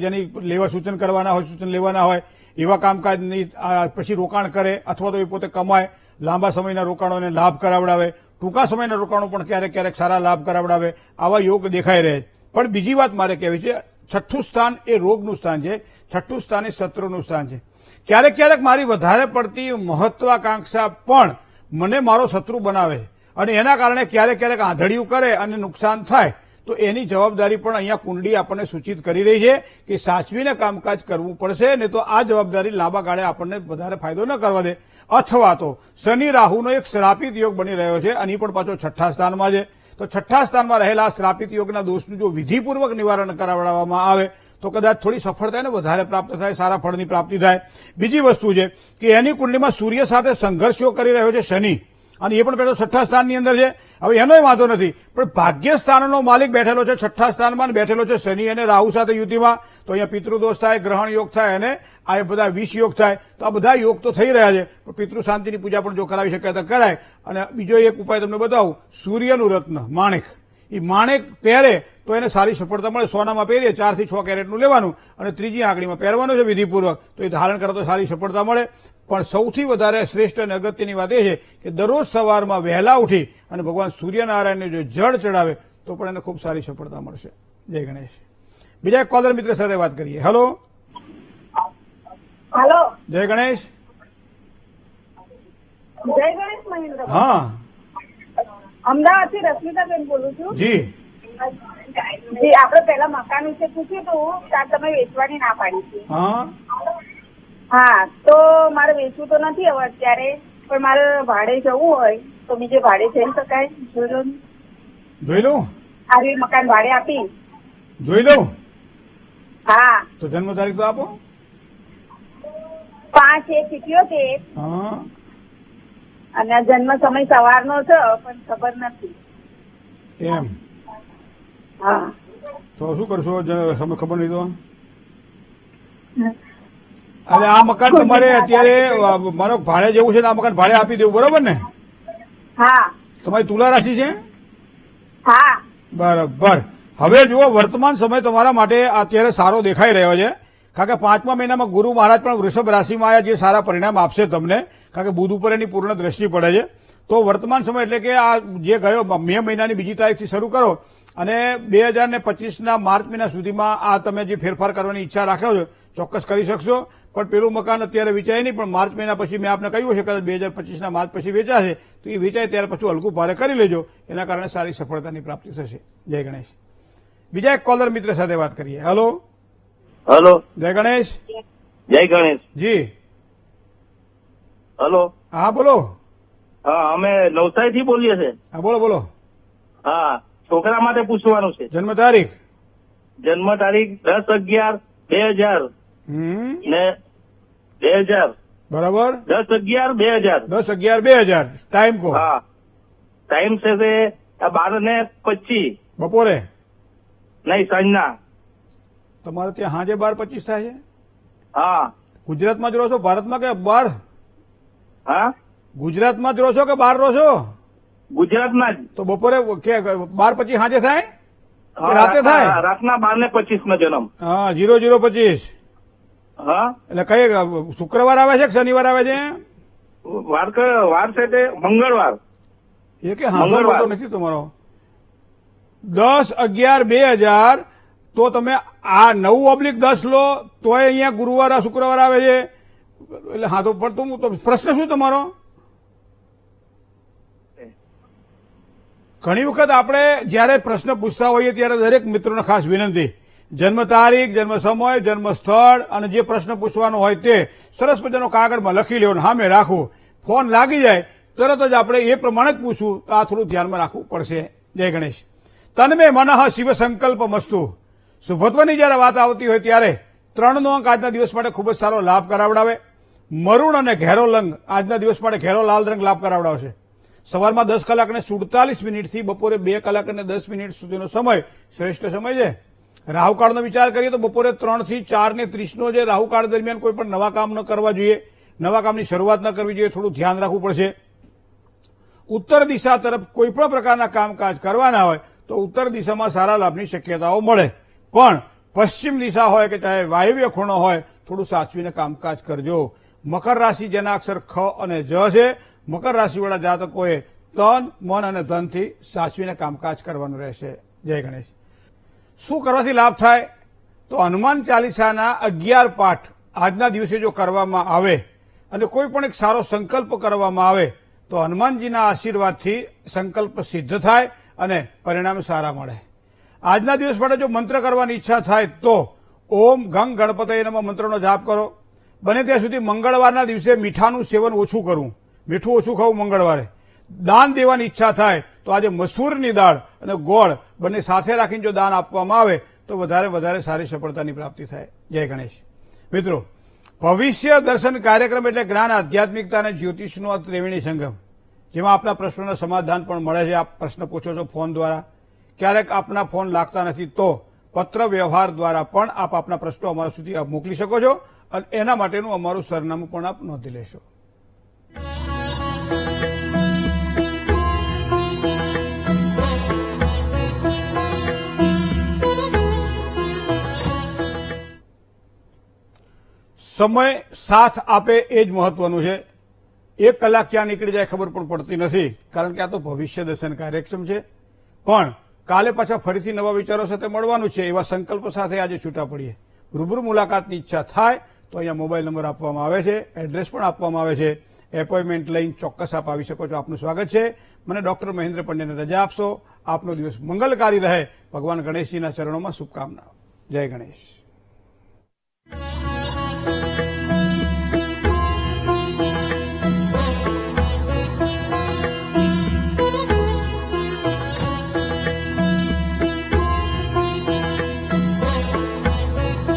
Speaker 1: જેની લેવા સૂચન કરવાના હોય, સૂચન લેવાના હોય એવા કામકાજની પછી રોકાણ કરે, અથવા તો એ પોતે કમાય. લાંબા સમયના રોકાણોને લાભ કરાવડાવે, ટૂંકા સમયના રોકાણો પણ ક્યારેક ક્યારેક સારા લાભ કરાવડાવે. આવા યોગ દેખાઈ રહે. પણ બીજી વાત મારે કહેવી છે, 6ઠ્ઠું સ્થાન એ રોગનું સ્થાન છે, 6ઠ્ઠું સ્થાન એ શત્રુનું સ્થાન છે. ક્યારેક ક્યારેક મારી વધારે પડતી મહત્વાકાંક્ષા પણ મને મારો શત્રુ બનાવે છે, અને એના કારણે ક્યારેક ક્યારેક આંધળિયું કરે અને નુકસાન થાય. તો એની જવાબદારી પણ અહીંયા કુંડળી આપણને સૂચિત કરી રહી છે કે સાચવીને કામકાજ કરવું પડશે, ને તો આ જવાબદારી લાંબા ગાળે આપણને વધારે ફાયદો ન કરવા દે. અથવા તો શનિ રાહુનો એક શ્રાપિત યોગ બની રહ્યો છે, અને પણ પાછો 6ઠ્ઠા સ્થાનમાં છે. તો 6ઠ્ઠા સ્થાનમાં રહેલા શ્રાપિત યોગના દોષનું જો વિધિપૂર્વક નિવારણ કરાવવામાં આવે તો કદાચ થોડી સફળતા વધારે પ્રાપ્ત થાય, સારા ફળની પ્રાપ્તિ થાય. બીજી વસ્તુ છે કે એની કુંડલીમાં સૂર્ય સાથે સંઘર્ષ યોગ કરી રહ્યો છે શનિ, અને એ પણ પેલો 6ઠ્ઠા સ્થાનની અંદર છે. હવે એનોય વાંધો નથી, પણ ભાગ્ય સ્થાનનો માલિક બેઠેલો છે 6ઠ્ઠા સ્થાનમાં, બેઠેલો છે શનિ અને રાહુ સાથે યુતિમાં. તો અહીંયા પિતૃદોષ થાય, ગ્રહણ યોગ થાય, અને આ બધા વિષ યોગ થાય. તો આ બધા યોગ તો થઈ રહ્યા છે, પણ પિતૃ શાંતિની પૂજા પણ જો કરાવી શકાય તો કરાય. અને બીજો એક ઉપાય તમને બતાવું, સૂર્યનું રત્ન માણેક, એ માણેક પહેરે તો એને સારી સફળતા મળે. સોનામાં પહેરીએ 4 થી 6 કેરેટનું લેવાનું અને ત્રીજી આંગળીમાં પહેરવાનું છે વિધિપૂર્વક, તો એ ધારણ કરે તો સારી સફળતા મળે. પણ સૌથી વધારે શ્રેષ્ઠ અને અગત્યની વાત એ છે કે દરરોજ સવારમાં વહેલા ઉઠી અને ભગવાન સૂર્યનારાયણને જો જળ ચડાવે તો પણ એને ખૂબ સારી સફળતા મળશે. જય ગણેશ. બીજા એક કોલર મિત્ર સાથે વાત કરીએ. હેલો.
Speaker 4: હેલો,
Speaker 1: જય ગણેશ.
Speaker 4: જય ગણેશ મહેન્દ્ર.
Speaker 1: હા
Speaker 4: અમદાવાદથી રશ્મિતાબેન બોલું છું.
Speaker 1: જી.
Speaker 4: જી, આપણે પહેલા મકાન વિશે પૂછ્યું હતું, ત્યાં તમે વેચવાની ના પાડી હતી.
Speaker 1: હા
Speaker 4: હા, તો મારે વેચવું તો નથી હવે અત્યારે, પણ મારે ભાડે જવું હોય તો બીજે ભાડે જઈ શકાય? જોઈ લો.
Speaker 1: જોઈ લઉં.
Speaker 4: આવી મકાન ભાડે આપી.
Speaker 1: જોઈ લઉં.
Speaker 4: હા,
Speaker 1: તો જન્મ તારીખ તો આપો.
Speaker 4: 5/1/78.
Speaker 1: હા.
Speaker 4: અને જન્મ સમય સવારનો છે, પણ ખબર નથી.
Speaker 1: એમ.
Speaker 4: હા.
Speaker 1: તો શું કરશો? તમે ખબર નહીં તો? અને આ મકાન તમારે અત્યારે મારો ભાડે જેવું છે, આ મકાન ભાડે આપી દેવું, બરોબર ને?
Speaker 4: હા.
Speaker 1: તમારી તુલા રાશિ છે?
Speaker 4: હા.
Speaker 1: બરાબર. હવે જુઓ, વર્તમાન સમય તમારા માટે અત્યારે સારો દેખાઈ રહ્યો છે, કારણ કે 5મા મહિનામાં ગુરુ મહારાજ પણ વૃષભ રાશિમાં આવ્યા, જે સારા પરિણામ આપશે તમને, કારણ કે બુધ ઉપર એની પૂર્ણ દ્રષ્ટિ પડે છે. તો વર્તમાન સમય એટલે કે આ જે ગયો મે મહિનાની 2જી તારીખથી શરૂ કરો અને 2025ના માર્ચ મહિના સુધીમાં આ તમે જે ફેરફાર કરવાની ઈચ્છા રાખ્યો છો ચોક્કસ કરી શકશો. પણ પેલું મકાન અત્યારે વેચાય નહીં, પણ માર્ચ મહિના પછી મેં આપને કહ્યું છે કદાચ 2025ના માર્ચ પછી વેચાશે, તો એ વેચાય ત્યારે પછી હલકું ભારે કરી લેજો, એના કારણે સારી સફળતાની પ્રાપ્તિ થશે. જય ગણેશ. બીજા એક કોલર મિત્ર સાથે વાત કરીએ. હેલો.
Speaker 6: હલો.
Speaker 1: જય ગણેશ.
Speaker 6: જય ગણેશ.
Speaker 1: જી.
Speaker 6: હલો.
Speaker 1: હા બોલો.
Speaker 6: હા, અમે નવસારી થી બોલીએ છીએ.
Speaker 1: હા બોલો બોલો.
Speaker 6: હા, છોકરા માટે પૂછવાનું છે.
Speaker 1: જન્મ તારીખ?
Speaker 6: જન્મ તારીખ 10/11/2000 ને 2000.
Speaker 1: બરાબર.
Speaker 6: 10/11/2000.
Speaker 1: 10/11/2000. ટાઈમ કો?
Speaker 6: હા, ટાઈમ છે 12:25.
Speaker 1: બપોરે?
Speaker 6: નહીં, સાંજના.
Speaker 1: તમારે ત્યાં સાંજે 12:25 થાય છે?
Speaker 6: હા.
Speaker 1: ગુજરાતમાં જ રહો છો, ભારતમાં કે બહાર?
Speaker 6: હા,
Speaker 1: ગુજરાતમાં જ રહો છો કે બહાર રહો છો?
Speaker 6: ગુજરાતમાં જ.
Speaker 1: તો બપોરે કે 12:25 સાંજે થાય કે રાતે થાય?
Speaker 6: રાતના 12:25 જન્મ.
Speaker 1: હા, 00:25.
Speaker 6: હા,
Speaker 1: એટલે કઈ શુક્રવાર આવે છે કે શનિવાર આવે છે?
Speaker 6: વાર છે તે મંગળવાર.
Speaker 1: એ કે હાથો મળતો નથી તમારો. 10/11/2000. તો તમે આ 9/10 લો તોય અહીંયા ગુરુવાર શુક્રવાર આવે છે, એટલે હા તો પણ તો પ્રશ્ન શું તમારો? ઘણી વખત આપણે જયારે પ્રશ્ન પૂછતા હોઈએ ત્યારે દરેક મિત્રોને ખાસ વિનંતી, જન્મ તારીખ, જન્મ સમય, જન્મ સ્થળ અને જે પ્રશ્ન પૂછવાનો હોય તે સરસ મજાનો કાગળમાં લખી લેવાનો, સામે રાખવું. ફોન લાગી જાય તરત જ આપણે એ પ્રમાણે જ પૂછવું, તો આ થોડું ધ્યાનમાં રાખવું પડશે. જય ગણેશ. તન્મે મનઃ શિવ સંકલ્પ મસ્તુ. શુભત્વની જયારે વાત આવતી હોય ત્યારે 3નો અંક આજના દિવસ માટે ખૂબ જ સારો લાભ કરાવડાવે. મરૂણ અને ઘેરો રંગ આજના દિવસ માટે ઘેરો લાલ રંગ લાભ કરાવડાવશે. સવારમાં 10 કલાક અને 47 મિનિટથી બપોરે 2 કલાક અને 10 મિનિટ સુધીનો સમય શ્રેષ્ઠ સમય છે. રાહુકાળનો વિચાર કરીએ તો બપોરે 3 થી 4:30 જે રાહુકાળ દરમિયાન કોઈ પણ નવા કામ ન કરવા જોઈએ, નવા કામની શરૂઆત ન કરવી જોઈએ, થોડું ધ્યાન રાખવું પડશે. ઉત્તર દિશા તરફ કોઈ પણ પ્રકારના કામકાજ કરવાના હોય તો ઉત્તર દિશામાં સારા લાભની શક્યતાઓ મળે, પણ પશ્ચિમ દિશા હોય કે ચાહે વાયવ્ય ખૂણો હોય થોડું સાચવીને કામકાજ કરજો. મકર રાશિ જેના અક્ષર ખ અને જ છે, મકર રાશિવાળા જાતકોએ તન, મન અને ધનથી સાચવીને કામકાજ કરવાનું રહેશે. જય ગણેશ. શું કરવાથી લાભ થાય? તો હનુમાન ચાલીસાના 11 પાઠ આજના દિવસે જો કરવામાં આવે અને કોઈ પણ એક સારો સંકલ્પ કરવામાં આવે તો હનુમાનજીના આશીર્વાદથી સંકલ્પ સિદ્ધ થાય અને પરિણામ સારા મળે. આજના દિવસ માટે જો મંત્ર કરવાની ઈચ્છા થાય તો ઓમ ગંગ ગણપતયે નમઃ મંત્રનો જાપ કરો. બને ત્યાં સુધી મંગળવારના દિવસે મીઠાનું સેવન ઓછું કરવું, મીઠું ઓછું ખાવું મંગળવારે. દાન દેવાની ઈચ્છા થાય તો આજે મસૂરની દાળ અને ગોળ બંને સાથે રાખીને જો દાન આપવામાં આવે તો વધારે સારી સફળતાની પ્રાપ્તિ થાય. જય ગણેશ. મિત્રો, ભવિષ્ય દર્શન કાર્યક્રમ એટલે જ્ઞાન, આધ્યાત્મિકતા અને જ્યોતિષનો આ ત્રિવેણી સંગમ, જેમાં આપના પ્રશ્નોના સમાધાન પણ મળે છે. આપ પ્રશ્ન પૂછો છો ફોન દ્વારા, ક્યારેક આપના ફોન લાગતા નથી તો પત્ર વ્યવહાર દ્વારા પણ આપ આપના પ્રશ્નો અમારા સુધી આપ મોકલી શકો છો અને એના માટેનું અમારું સરનામું પણ આપ નોંધી લેશો. સમય સાથ આપે એ જ મહત્વનું છે. 1 કલાક ક્યાં નીકળી જાય ખબર પણ પડતી નથી, કારણ કે આ તો ભવિષ્ય દર્શન કાર્યક્રમ છે. પણ કાલે પાછા ફરીથી નવા વિચારો સાથે મળવાનું છે, એવા સંકલ્પ સાથે આજે છૂટા પડીએ. રૂબરૂ મુલાકાતની ઈચ્છા થાય તો અહીંયા મોબાઈલ નંબર આપવામાં આવે છે, એડ્રેસ પણ આપવામાં આવે છે. એપોઇન્ટમેન્ટ લઈને ચોક્કસ આપ આવી શકો છો. આપનું સ્વાગત છે. મને ડોક્ટર મહેન્દ્ર પંડ્યાને રજા આપશો. આપનો દિવસ મંગલકારી રહે. ભગવાન ગણેશજીના ચરણોમાં શુભકામનાઓ. જય ગણેશ.